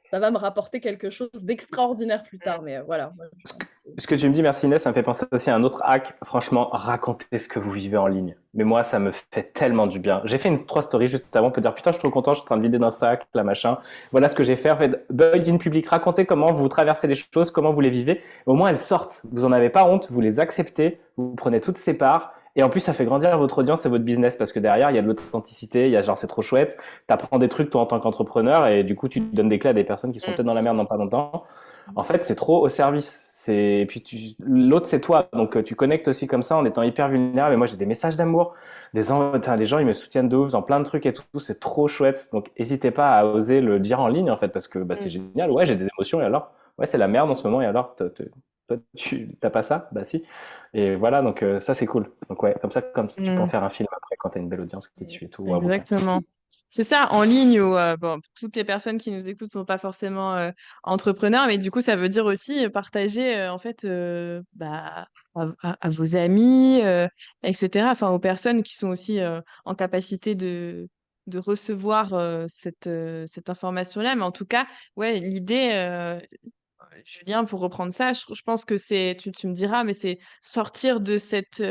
ça va me rapporter quelque chose d'extraordinaire plus tard». Mais voilà, moi, je Ce que, pense que ce que tu me dis, merci Inès, ça me fait penser aussi à un autre hack. Franchement, racontez ce que vous vivez en ligne. Mais moi, ça me fait tellement du bien. J'ai fait trois stories juste avant pour dire putain, je suis trop content, je suis en train de vider d'un sac, la machin. Voilà ce que j'ai fait. En fait, build in public, racontez comment vous traversez les choses, comment vous les vivez. Au moins, elles sortent. Vous en avez pas honte, vous les acceptez, vous prenez toutes ces parts. Et en plus, ça fait grandir votre audience et votre business parce que derrière, il y a de l'authenticité, il y a genre, c'est trop chouette. T'apprends des trucs, toi, en tant qu'entrepreneur, et du coup, tu donnes des clés à des personnes qui sont Mm. peut-être dans la merde dans pas longtemps. En fait, c'est trop au service. C'est et puis l'autre c'est toi, donc tu connectes aussi comme ça en étant hyper vulnérable. Et moi j'ai des messages d'amour, les gens ils me soutiennent de ouf dans plein de trucs et tout, c'est trop chouette. Donc n'hésitez pas à oser le dire en ligne en fait parce que bah, c'est Mm. génial. Ouais, j'ai des émotions et alors, ouais c'est la merde en ce moment et alors, toi tu t'as pas ça, bah si. Et voilà donc ça c'est cool. Donc ouais, comme ça, tu peux en Mm. faire un film après quand t'as une belle audience qui te suit et tout ou un bouquin. Exactement. C'est ça, en ligne où bon, toutes les personnes qui nous écoutent sont pas forcément entrepreneurs, mais du coup, ça veut dire aussi partager en fait bah, à vos amis, etc. Enfin, aux personnes qui sont aussi en capacité de recevoir cette information-là. Mais en tout cas, ouais, l'idée, Julien, pour reprendre ça, je pense que tu me diras, mais c'est sortir de cette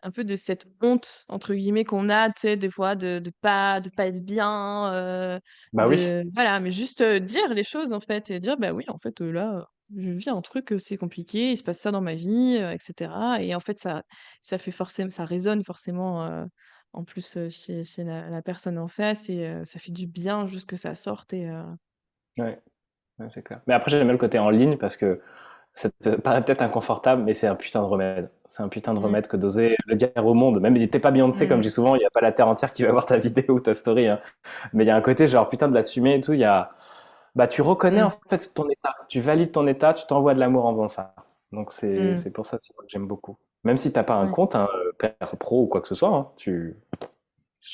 un peu de cette «honte» entre guillemets qu'on a, tu sais, des fois de pas être bien, Bah oui. voilà, mais juste, dire les choses, en fait et dire: «Bah oui, en fait, là, je vis un truc, c'est compliqué, il se passe ça dans ma vie, et cetera» et en fait, ça fait forcément ça résonne forcément, en plus, chez la personne en face et ça fait du bien juste que ça sorte et Ouais, ouais, c'est clair. Mais après j'aime bien le côté en ligne parce que ça te paraît peut-être inconfortable, mais c'est un putain de remède. C'est un putain de mmh, remède que d'oser le dire au monde. Même si t'es pas Beyoncé, comme je mmh, dis souvent, il n'y a pas la terre entière qui va voir ta vidéo ou ta story, hein. Mais il y a un côté genre putain de l'assumer et tout. Il y a, bah tu reconnais en mmh, fait ton état. Tu valides ton état, tu t'envoies de l'amour en faisant ça. Donc mmh, c'est pour ça aussi que j'aime beaucoup. Même si t'as pas un ouais, compte, hein, père pro ou quoi que ce soit, hein, je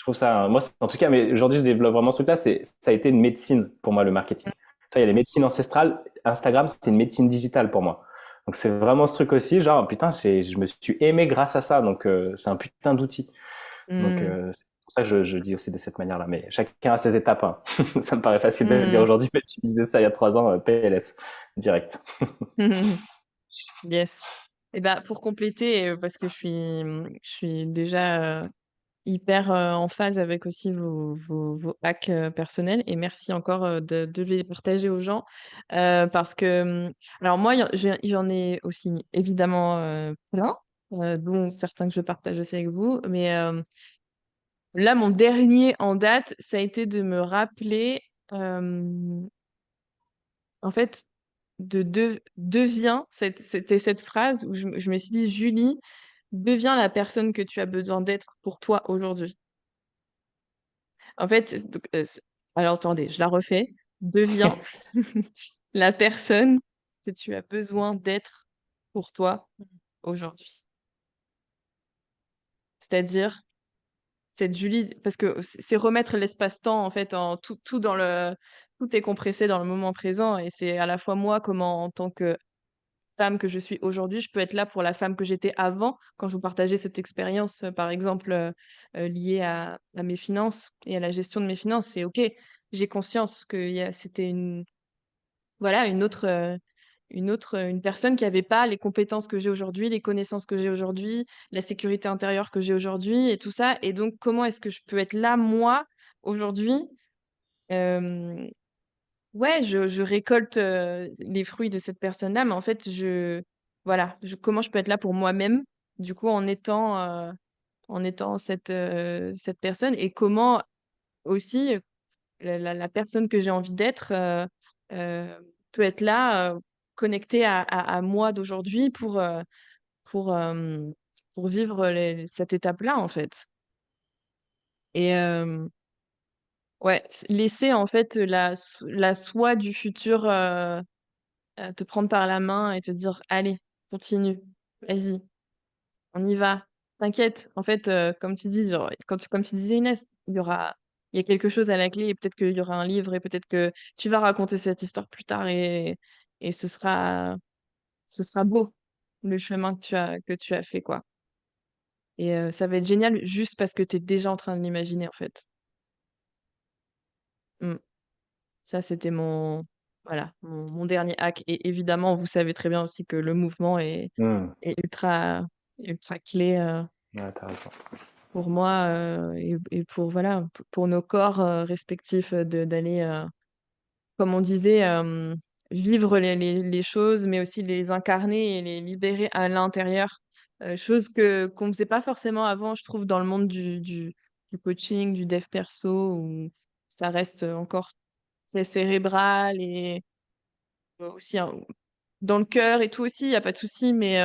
trouve ça, moi en tout cas, mais aujourd'hui je développe vraiment ce truc-là. Ça a été une médecine pour moi le marketing. Il y a les médecines ancestrales. Instagram, c'est une médecine digitale pour moi. Donc c'est vraiment ce truc aussi, genre putain, je me suis aimé grâce à ça, donc c'est un putain d'outil. Donc mmh, c'est pour ça que je dis aussi de cette manière-là. Mais chacun a ses étapes, hein. Ça me paraît facile de le dire mmh. aujourd'hui, mais tu disais ça il y a 3 ans, PLS, direct. Yes. Et bah, pour compléter, parce que je suis déjà, hyper, en phase avec aussi vos hacks, personnels et merci encore, de les partager aux gens, parce que, alors moi, j'en ai aussi évidemment, plein, dont certains que je partage aussi avec vous, mais, là, mon dernier en date, ça a été de me rappeler, en fait, deviens, c'était cette phrase où je me suis dit: «Julie, deviens la personne que tu as besoin d'être pour toi aujourd'hui». En fait, donc, alors attendez, je la refais. Deviens la personne que tu as besoin d'être pour toi aujourd'hui. C'est-à-dire, cette Julie parce que c'est remettre l'espace-temps, en fait, en tout dans le tout est compressé dans le moment présent et c'est à la fois moi, comment en tant que femme que je suis aujourd'hui, je peux être là pour la femme que j'étais avant, quand je vous partageais cette expérience, par exemple, liée à mes finances et à la gestion de mes finances. C'est OK, j'ai conscience que c'était une voilà, une personne qui avait pas les compétences que j'ai aujourd'hui, les connaissances que j'ai aujourd'hui, la sécurité intérieure que j'ai aujourd'hui et tout ça et donc comment est-ce que je peux être là, moi, aujourd'hui, hem ouais, je récolte, les fruits de cette personne-là, mais en fait, voilà, comment je peux être là pour moi-même, du coup, en étant cette personne et comment aussi, la personne que j'ai envie d'être euh, peut être là, connectée à moi d'aujourd'hui pour, euh, pour vivre cette étape-là, en fait. Et ouais, laisser en fait la soi du futur te prendre par la main et te dire, allez, continue, vas-y, on y va. T'inquiète, en fait, comme tu dis, genre, comme tu disais Inès, il y a quelque chose à la clé et peut-être qu'il y aura un livre et peut-être que tu vas raconter cette histoire plus tard et ce sera beau, le chemin que tu as fait, quoi. Et ça va être génial juste parce que tu es déjà en train de l'imaginer, en fait. Mm. Ça, c'était voilà, mon dernier hack. Et évidemment, vous savez très bien aussi que le mouvement Hmm. est ultra clé Ouais, t'as raison. pour moi et pour, voilà, pour nos corps respectifs d'aller, comme on disait, vivre les choses, mais aussi les incarner et les libérer à l'intérieur. Chose qu'on ne faisait pas forcément avant, je trouve, dans le monde du coaching, du dev perso, où ça reste encore très cérébral et aussi hein, dans le cœur et tout aussi, il n'y a pas de souci, mais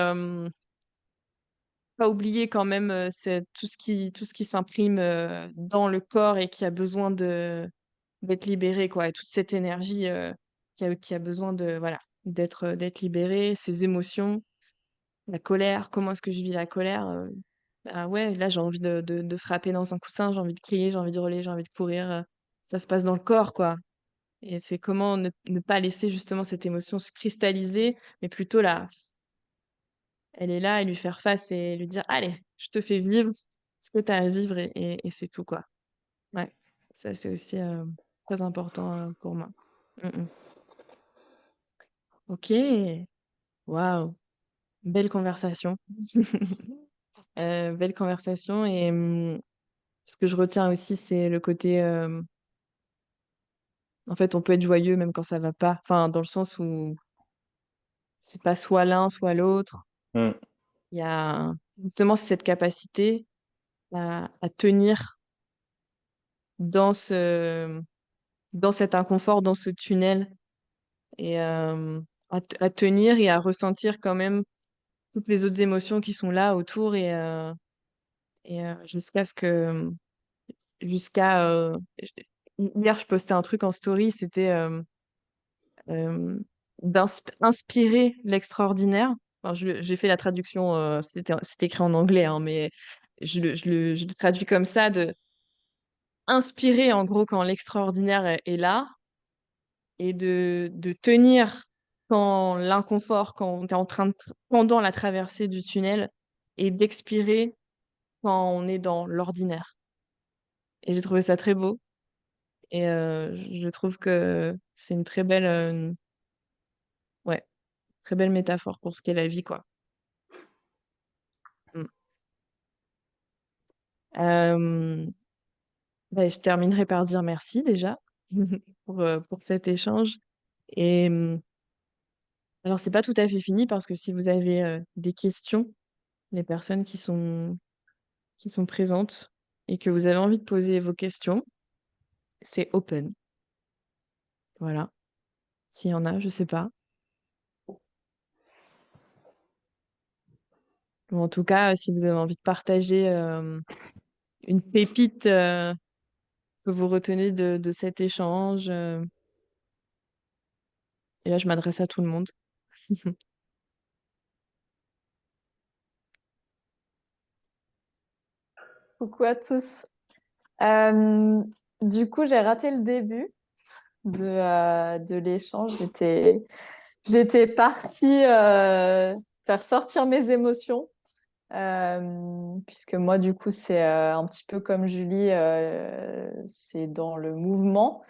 pas oublier quand même c'est tout ce qui s'imprime dans le corps et qui a besoin d'être libéré, quoi. Et toute cette énergie qui a besoin de, voilà, d'être libérée, ces émotions, la colère, comment est-ce que je vis la colère bah ouais, là j'ai envie de frapper dans un coussin, j'ai envie de crier, j'ai envie de hurler, j'ai envie de courir. Ça se passe dans le corps, quoi. Et c'est comment ne pas laisser justement cette émotion se cristalliser, mais plutôt elle est là et lui faire face et lui dire, allez, je te fais vivre ce que tu as à vivre et c'est tout, quoi. Ouais, ça c'est aussi très important pour moi. Mm, mm. Ok, waouh, belle conversation. Belle conversation et ce que je retiens aussi, c'est le côté, en fait, on peut être joyeux même quand ça va pas. Enfin, dans le sens où c'est pas soit l'un, soit l'autre. Hmm. Il y a justement cette capacité à tenir dans dans cet inconfort, dans ce tunnel et à tenir et à ressentir quand même toutes les autres émotions qui sont là autour et jusqu'à ce que jusqu'à hier je postais un truc en story, c'était euh, inspirer l'extraordinaire. Alors, j'ai fait la traduction, c'était écrit en anglais, hein, mais je le traduis comme ça, de inspirer en gros quand l'extraordinaire est là et de tenir quand l'inconfort, quand tu es en train pendant la traversée du tunnel et d'expirer quand on est dans l'ordinaire. Et j'ai trouvé ça très beau et je trouve que c'est une très belle, ouais, très belle métaphore pour ce qu'est la vie, quoi. Mm. Euh, bah, je terminerai par dire merci déjà pour cet échange. Et alors, c'est pas tout à fait fini parce que si vous avez des questions, les personnes qui sont présentes et que vous avez envie de poser vos questions, c'est open. Voilà. S'il y en a, je sais pas. Ou en tout cas, si vous avez envie de partager une pépite que vous retenez de cet échange, et là, je m'adresse à tout le monde. Coucou à tous. Euh, du coup, j'ai raté le début de l'échange. J'étais partie faire sortir mes émotions, puisque moi, du coup, c'est un petit peu comme Julie, c'est dans le mouvement,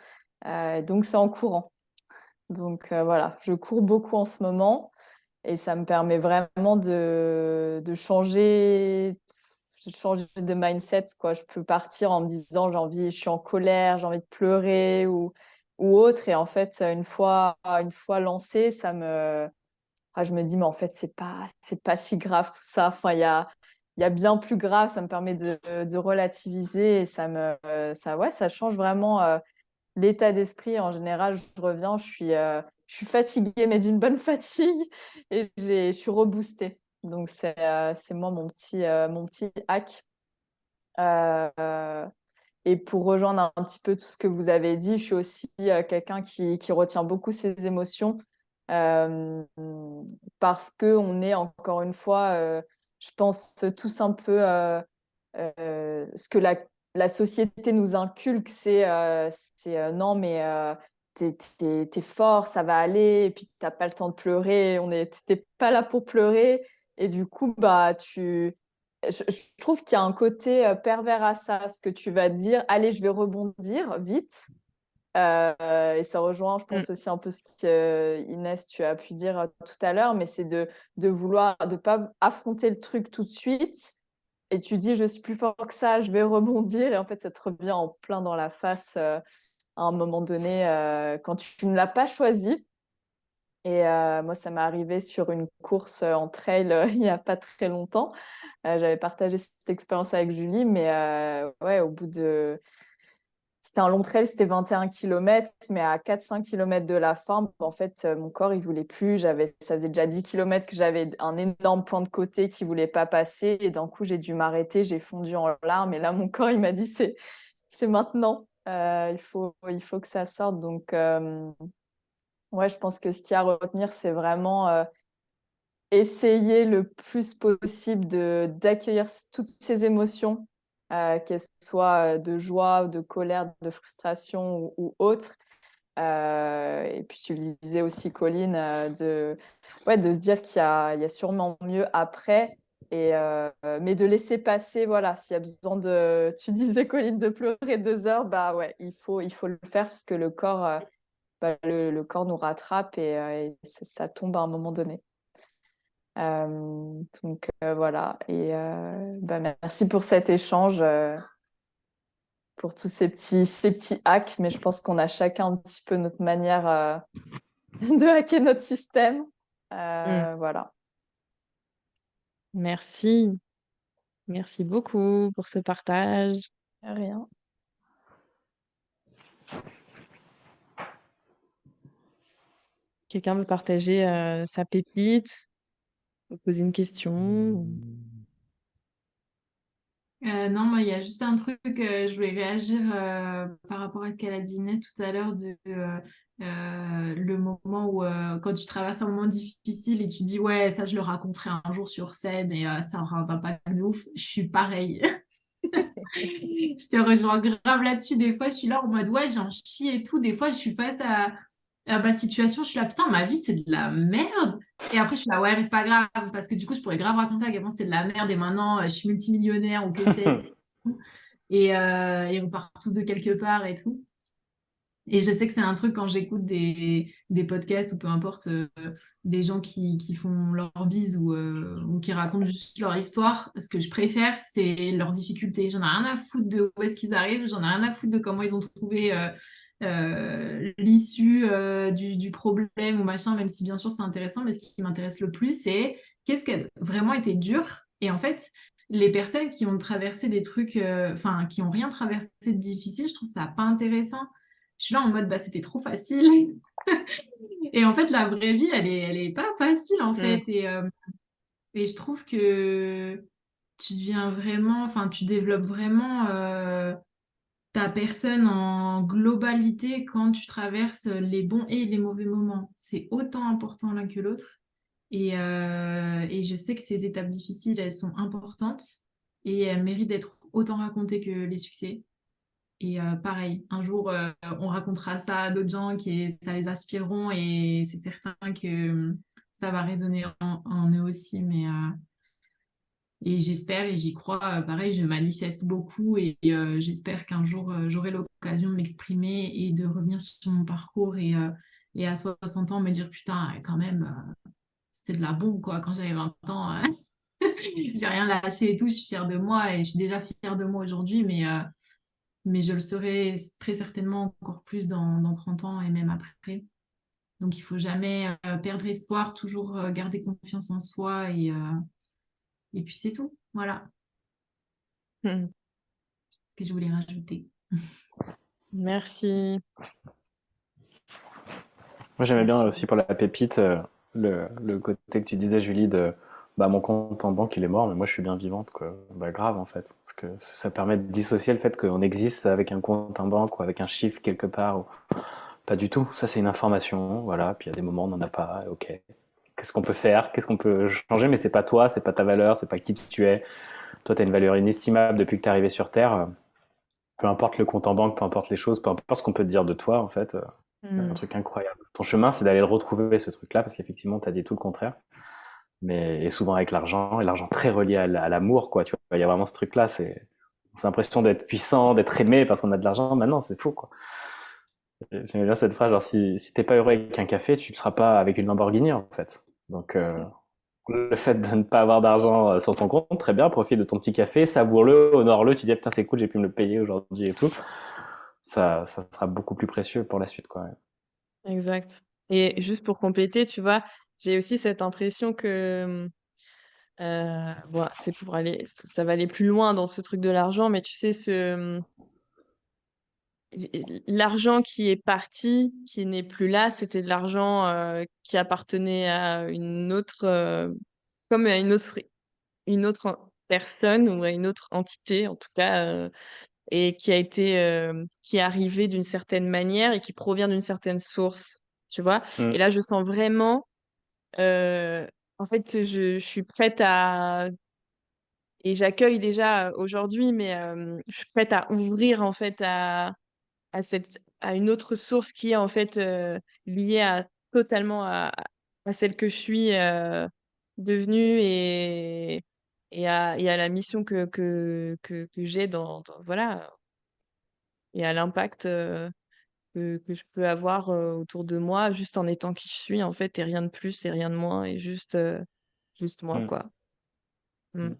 donc c'est en courant. Donc voilà, je cours beaucoup en ce moment et ça me permet vraiment de changer de mindset, quoi. Je peux partir en me disant je suis en colère, j'ai envie de pleurer ou autre. Et en fait, une fois lancé, je me dis, mais en fait, c'est pas si grave tout ça. Enfin, il y a bien plus grave. Ça me permet de relativiser et ouais, ça change vraiment. l'état d'esprit en général, je reviens, je suis fatiguée, mais d'une bonne fatigue, et je suis reboostée. Donc c'est moi mon petit hack. Euh, et pour rejoindre un petit peu tout ce que vous avez dit, je suis aussi quelqu'un qui retient beaucoup ses émotions, euh, parce qu'on est encore une fois, je pense, tous un peu ce que la société nous inculque, c'est non, mais t'es fort, ça va aller, et puis t'as pas le temps de pleurer, t'es pas là pour pleurer, et du coup, bah, je trouve qu'il y a un côté pervers à ça, ce que tu vas te dire, allez, je vais rebondir vite. Et ça rejoint, je Mm. pense, aussi un peu ce que Inès, tu as pu dire tout à l'heure, mais c'est de vouloir, de pas affronter le truc tout de suite. Et tu dis, je suis plus fort que ça, je vais rebondir. Et en fait, ça te revient en plein dans la face à un moment donné quand tu ne l'as pas choisi. Et moi, ça m'est arrivé sur une course en trail il n'y a pas très longtemps. J'avais partagé cette expérience avec Julie, mais ouais, au bout de... C'était un long trail, c'était 21 km, mais à 4-5 km de la fin, en fait, mon corps, il voulait plus. Ça faisait déjà 10 km que j'avais un énorme point de côté qui voulait pas passer. Et d'un coup, j'ai dû m'arrêter, j'ai fondu en larmes. Et là, mon corps, il m'a dit, c'est maintenant. Il faut que ça sorte. Donc, ouais, je pense que ce qu'il y a à retenir, c'est vraiment essayer le plus possible d'accueillir toutes ces émotions, qu'elles soient de joie, de colère, de frustration ou autres. Et puis tu le disais aussi, Colline, ouais, de se dire il y a sûrement mieux après. Mais de laisser passer, voilà, s'il y a besoin tu disais, Colline, de pleurer 2 heures, bah ouais, il faut le faire parce que le corps nous rattrape et ça tombe à un moment donné. Donc voilà, et bah, merci pour cet échange, pour tous ces petits hacks, mais je pense qu'on a chacun un petit peu notre manière de hacker notre système. Mm. Voilà. Merci. Merci beaucoup pour ce partage. Rien. Quelqu'un veut partager sa pépite, ou poser une question? Non, moi, il y a juste un truc, je voulais réagir par rapport à ce qu'elle a dit Inès tout à l'heure de le moment où quand tu traverses un moment difficile et tu dis ouais, ça je le raconterai un jour sur scène et ça aura un impact de ouf. Je suis pareil. Je te rejoins grave là-dessus. Des fois, je suis là en mode ouais, j'en chie et tout. Des fois, je suis face à ma situation, je suis là putain, ma vie c'est de la merde. Et après, je suis là ouais, mais c'est pas grave parce que du coup, je pourrais grave raconter à quel point c'était de la merde et maintenant je suis multimillionnaire ou que sais-je. Et on part tous de quelque part et tout. Et je sais que c'est un truc quand j'écoute des podcasts ou peu importe, des gens qui font leur bise ou qui racontent juste leur histoire, ce que je préfère, c'est leurs difficultés. J'en ai rien à foutre de où est-ce qu'ils arrivent, j'en ai rien à foutre de comment ils ont trouvé l'issue du problème ou machin, même si bien sûr c'est intéressant, mais ce qui m'intéresse le plus, c'est qu'est-ce qui a vraiment été dur. Et en fait, les personnes qui ont traversé des trucs, enfin, qui ont rien traversé de difficile, je trouve ça pas intéressant. Je suis là en mode, bah, c'était trop facile. Et en fait, la vraie vie, elle est pas facile, en Mm. fait. Et je trouve que tu deviens vraiment, enfin, tu développes vraiment ta personne en globalité quand tu traverses les bons et les mauvais moments. C'est autant important l'un que l'autre. Et je sais que ces étapes difficiles, elles sont importantes et elles méritent d'être autant racontées que les succès. Et pareil, un jour, on racontera ça à d'autres gens qui ça les inspireront et c'est certain que ça va résonner en eux aussi. Et j'espère et j'y crois. Pareil, je manifeste beaucoup et j'espère qu'un jour, j'aurai l'occasion de m'exprimer et de revenir sur mon parcours et à 60 ans me dire putain, quand même, c'était de la bombe quoi. Quand j'avais 20 ans, j'ai rien lâché et tout. Je suis fière de moi et je suis déjà fière de moi aujourd'hui, mais je le serai très certainement encore plus dans 30 ans et même après. Donc, il faut jamais perdre espoir, toujours garder confiance en soi et puis c'est tout. Voilà Mm. ce que je voulais rajouter. Merci. Moi, j'aimais bien Merci. aussi pour la pépite le côté que tu disais, Julie, de bah, mon compte en banque, il est mort, mais moi, je suis bien vivante, quoi. Bah, grave, en fait. Parce que ça permet de dissocier le fait qu'on existe avec un compte en banque ou avec un chiffre quelque part. Pas du tout. Ça, c'est une information. Voilà. Puis il y a des moments où on n'en a pas. Ok. Qu'est-ce qu'on peut faire? Qu'est-ce qu'on peut changer? Mais c'est pas toi, c'est pas ta valeur, c'est pas qui tu es. Toi, tu as une valeur inestimable depuis que tu es arrivé sur Terre. Peu importe le compte en banque, peu importe les choses, peu importe ce qu'on peut te dire de toi, en fait. Un Mm. truc incroyable. Ton chemin, c'est d'aller le retrouver, ce truc-là, parce qu'effectivement, tu as dit tout le contraire. Mais et souvent avec l'argent, et l'argent très relié à l'amour, quoi. Tu vois, il y a vraiment ce truc-là, c'est l'impression d'être puissant, d'être aimé parce qu'on a de l'argent. Maintenant, c'est fou, quoi. J'aime bien cette phrase, genre si t'es pas heureux avec un café, tu ne seras pas avec une Lamborghini, en fait. Donc, le fait de ne pas avoir d'argent sur ton compte, très bien, profite de ton petit café, savoure-le, honore-le, tu dis, ah, putain, c'est cool, j'ai pu me le payer aujourd'hui et tout. Ça sera beaucoup plus précieux pour la suite, quoi. Exact. Et juste pour compléter, tu vois, j'ai aussi cette impression que, bon, c'est pour aller, ça va aller plus loin dans ce truc de l'argent, mais tu sais, l'argent qui est parti, qui n'est plus là, c'était de l'argent qui appartenait à une autre, comme à une autre personne ou à une autre entité, en tout cas, et qui a été, qui est arrivé d'une certaine manière et qui provient d'une certaine source, tu vois? Et Mm, là, je sens vraiment, heu, en fait, je suis prête à et j'accueille déjà, aujourd'hui, mais je suis prête à ouvrir, en fait, à une autre source qui est, en fait, liée à totalement à celle que je suis, devenue et à la mission que j'ai dans voilà et à l'impact, que je peux avoir, autour de moi, juste en étant qui je suis, en fait, et rien de plus et rien de moins et juste moi, mm, quoi. Mmh. mm.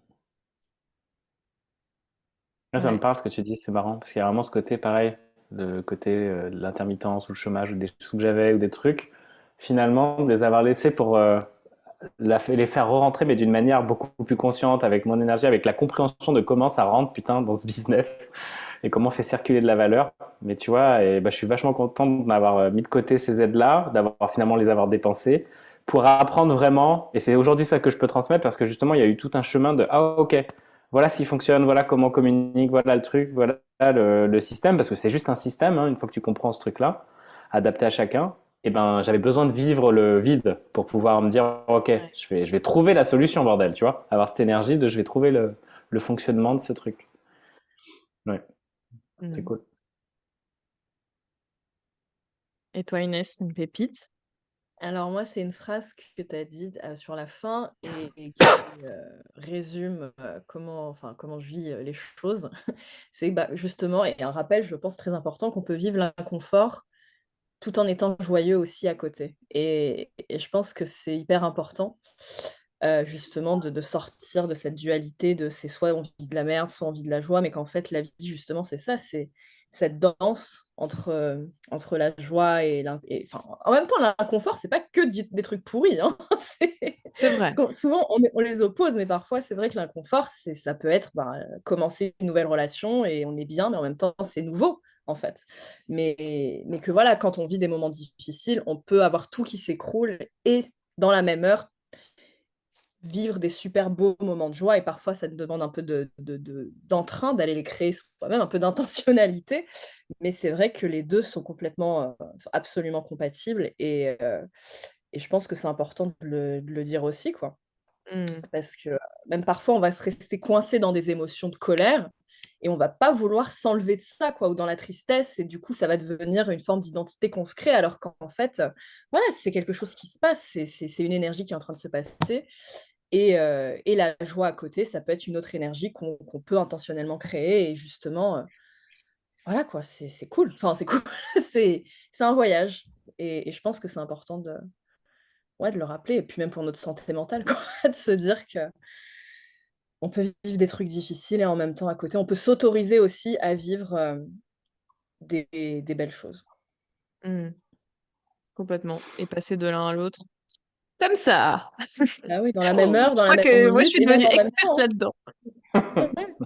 Là, ça me Ouais. parle ce que tu dis, c'est marrant, parce qu'il y a vraiment ce côté pareil, le côté de l'intermittence ou le chômage ou des sous que j'avais ou des trucs, finalement, de les avoir laissés pour les faire re-rentrer, mais d'une manière beaucoup plus consciente, avec mon énergie, avec la compréhension de comment ça rentre, putain, dans ce business, et comment on fait circuler de la valeur. Mais tu vois, et bah, je suis vachement content de m'avoir mis de côté ces aides-là, d'avoir finalement les avoir dépensées, pour apprendre vraiment, et c'est aujourd'hui ça que je peux transmettre, parce que justement, il y a eu tout un chemin de, ah ok, voilà ce qui fonctionne, voilà comment on communique, voilà le truc, voilà le système, parce que c'est juste un système, hein, une fois que tu comprends ce truc-là, adapté à chacun, et ben j'avais besoin de vivre le vide pour pouvoir me dire ok, Ouais. je vais trouver la solution, bordel, tu vois, avoir cette énergie de je vais trouver le fonctionnement de ce truc. Ouais, c'est Mmh. cool. Et toi, Inès, une pépite? Alors moi, c'est une phrase que tu as dite, sur la fin et qui, résume, comment je vis, les choses. C'est, bah, justement et un rappel, je pense, très important qu'on peut vivre l'inconfort tout en étant joyeux aussi à côté et je pense que c'est hyper important, justement de sortir de cette dualité de c'est soit on vit de la merde, soit on vit de la joie, mais qu'en fait la vie justement c'est ça, c'est cette danse entre, entre la joie et enfin, en même temps l'inconfort c'est pas que des trucs pourris, hein, c'est C'est parce vrai. qu'on souvent on les oppose, mais parfois c'est vrai que l'inconfort ça peut être, ben, commencer une nouvelle relation et on est bien, mais en même temps c'est nouveau, en fait. Mais que voilà, quand on vit des moments difficiles, on peut avoir tout qui s'écroule et dans la même heure vivre des super beaux moments de joie et parfois ça te demande un peu d'entrain, d'aller les créer soi-même, un peu d'intentionnalité. Mais c'est vrai que les 2 sont complètement, sont absolument compatibles et je pense que c'est important de le dire aussi, quoi. Mmh. Parce que même parfois, on va se rester coincé dans des émotions de colère et on va pas vouloir s'enlever de ça, quoi, ou dans la tristesse et du coup, ça va devenir une forme d'identité qu'on se crée alors qu'en fait, voilà, c'est quelque chose qui se passe, c'est une énergie qui est en train de se passer et la joie à côté, ça peut être une autre énergie qu'on peut intentionnellement créer et justement, voilà quoi, c'est cool. Enfin, c'est cool, c'est un voyage et je pense que c'est important de ouais, de le rappeler et puis même pour notre santé mentale, quoi, de se dire qu'on peut vivre des trucs difficiles et en même temps à côté, on peut s'autoriser aussi à vivre, des belles choses. Mmh. Complètement et passer de l'un à l'autre comme ça. Ah oui, dans la même Oh, heure, je dans la crois même que moi, je minute suis et même devenue en même experte temps, là-dedans. hein. Ouais, ouais.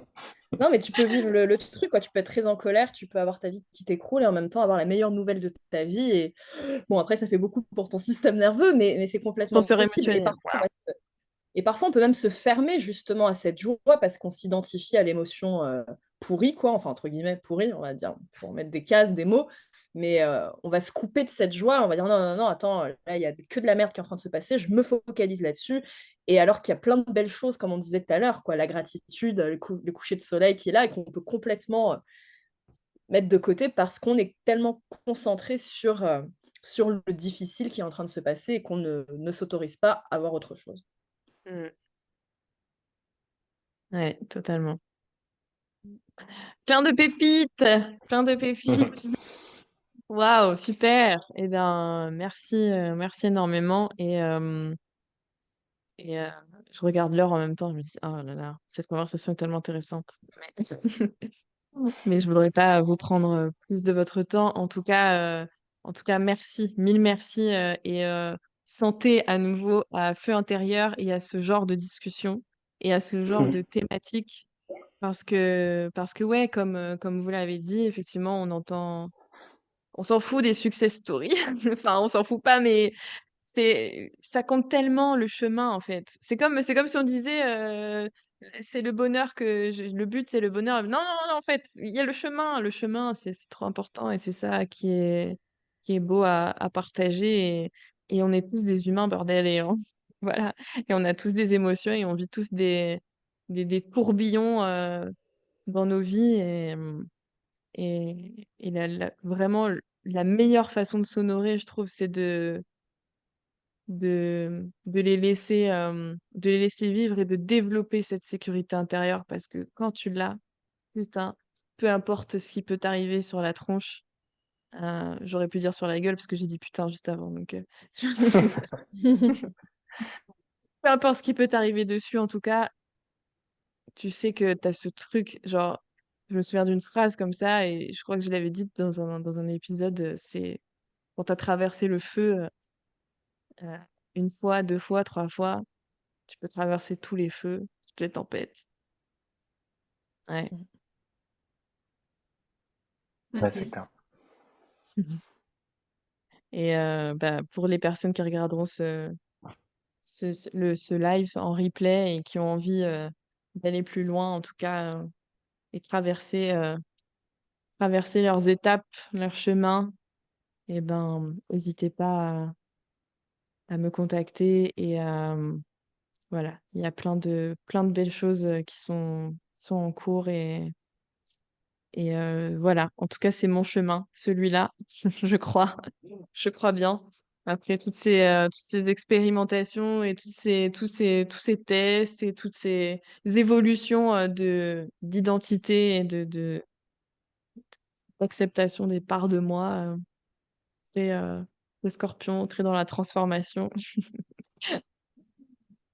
Non, mais tu peux vivre le truc, quoi. Tu peux être très en colère, tu peux avoir ta vie qui t'écroule et en même temps avoir la meilleure nouvelle de ta vie. Et bon, après, ça fait beaucoup pour ton système nerveux, mais c'est complètement Ascenseur possible. émotionnel. Waouh. Et parfois, on peut même se fermer justement à cette joie parce qu'on s'identifie à l'émotion pourrie, quoi. Enfin, entre guillemets, pourrie, on va dire, pour mettre des cases, des mots. Mais on va se couper de cette joie. On va dire non, non, non, attends, là, il n'y a que de la merde qui est en train de se passer. Je me focalise là-dessus. Et alors qu'il y a plein de belles choses, comme on disait tout à l'heure, quoi. La gratitude, le coucher de soleil qui est là et qu'on peut complètement mettre de côté parce qu'on est tellement concentré sur le difficile qui est en train de se passer et qu'on ne s'autorise pas à voir autre chose. Mm. Ouais, totalement. Plein de pépites, plein de pépites. Waouh, super. Eh bien, merci énormément. Et je regarde l'heure en même temps. Je me dis, oh là là, cette conversation est tellement intéressante. Mais je voudrais pas vous prendre plus de votre temps. En tout cas, merci, mille merci et santé à nouveau à Feu intérieur et à ce genre de discussion et à ce genre de thématique parce que ouais, comme vous l'avez dit, effectivement, on s'en fout des success stories. Enfin, on s'en fout pas, mais ça compte tellement le chemin en fait. C'est comme si on disait c'est le bonheur le but c'est le bonheur. Non, non, non, en fait, il y a le chemin. Le chemin, c'est trop important et c'est ça qui est beau à partager. Et on est tous des humains, bordel. Et voilà. Et on a tous des émotions et on vit tous des tourbillons dans nos vies. Et vraiment, la meilleure façon de s'honorer, je trouve, c'est de les laisser vivre et de développer cette sécurité intérieure parce que quand tu l'as, putain, peu importe ce qui peut t'arriver sur la tronche, j'aurais pu dire sur la gueule parce que j'ai dit putain juste avant, donc peu importe ce qui peut t'arriver dessus, en tout cas, tu sais que t'as ce truc, genre, je me souviens d'une phrase comme ça et je crois que je l'avais dite dans un épisode, c'est quand t'as traversé le feu euh, une fois, deux fois, trois fois, tu peux traverser tous les feux, toutes les tempêtes. Ouais. Ouais, c'est Ok. clair. Mhm. Et bah, pour les personnes qui regarderont ce live en replay et qui ont envie d'aller plus loin, en tout cas, et traverser leurs étapes, leurs chemins, et ben, n'hésitez pas à me contacter et voilà, il y a plein de belles choses qui sont en cours et voilà, en tout cas, c'est mon chemin, celui-là, je crois. Je crois bien. Après toutes ces expérimentations et tous ces tests et toutes ces évolutions d'identité et d'acceptation des parts de moi, c'est le scorpion très dans la transformation.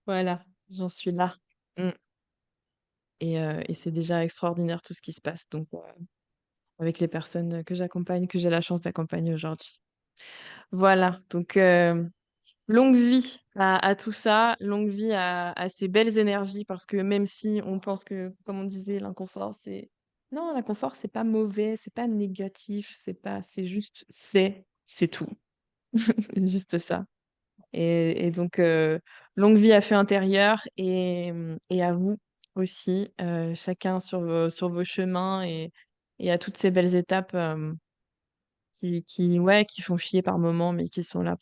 Voilà, j'en suis là. Mm. Et c'est déjà extraordinaire tout ce qui se passe. Donc, avec les personnes que j'accompagne, que j'ai la chance d'accompagner aujourd'hui. Voilà, donc longue vie à tout ça, longue vie à ces belles énergies, parce que même si on pense que, comme on disait, l'inconfort, c'est... Non, l'inconfort, c'est pas mauvais, c'est pas négatif, c'est juste, c'est tout. C'est juste ça. Et donc, longue vie à Feu intérieur et à vous aussi, chacun sur vos chemins et à toutes ces belles étapes ouais, qui font chier par moments, mais qui sont là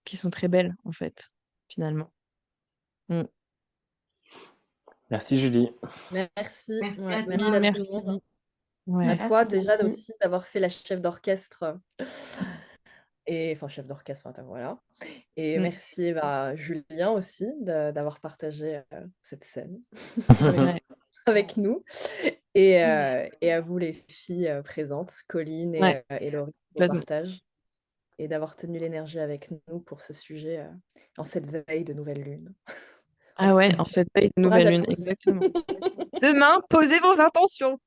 qui sont très belles, en fait, finalement. Mm. Merci Julie. Merci, Merci ouais, à merci Mille toi. à tout le merci. monde. Ouais. À toi Merci déjà beaucoup. aussi d'avoir fait la chef d'orchestre et enfin chef d'orchestre, enfin, voilà. Et Mm. merci Julien aussi d'avoir partagé cette scène Ouais. avec nous. Et à vous les filles présentes, Colline Ouais, et Laurie, au complètement. partage et d'avoir tenu l'énergie avec nous pour ce sujet en cette veille de nouvelle lune. On Ah se ouais, en connecte. cette veille de Courage nouvelle à lune, tous. exactement. Demain, posez vos intentions.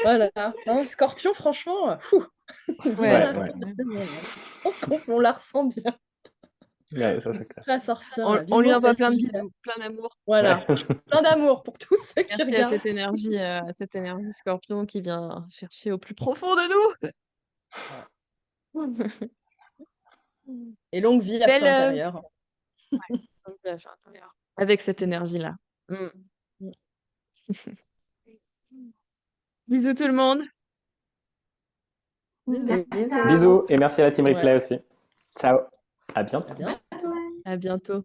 Voilà. Hein, Scorpion, franchement, Ouais, vive Ouais, la c'est ouais. fin de la saison, là. Je pense qu'on la ressent bien. Ouais, ça, c'est clair. Prêt à sortir, On, là. on lui Vivement envoie cette plein de énergie-là. bisous, plein d'amour. Voilà. Ouais. Plein d'amour pour tous ceux qui Merci regardent. à cette énergie scorpion qui vient chercher au plus profond de nous. Et longue vie à Belle Feu intérieur. avec cette énergie-là. Mm. Mm. Bisous tout le monde. Bisous. Ciao. Bisous et merci à la team Ouais. replay aussi. Ciao. À bientôt. À bientôt. À bientôt.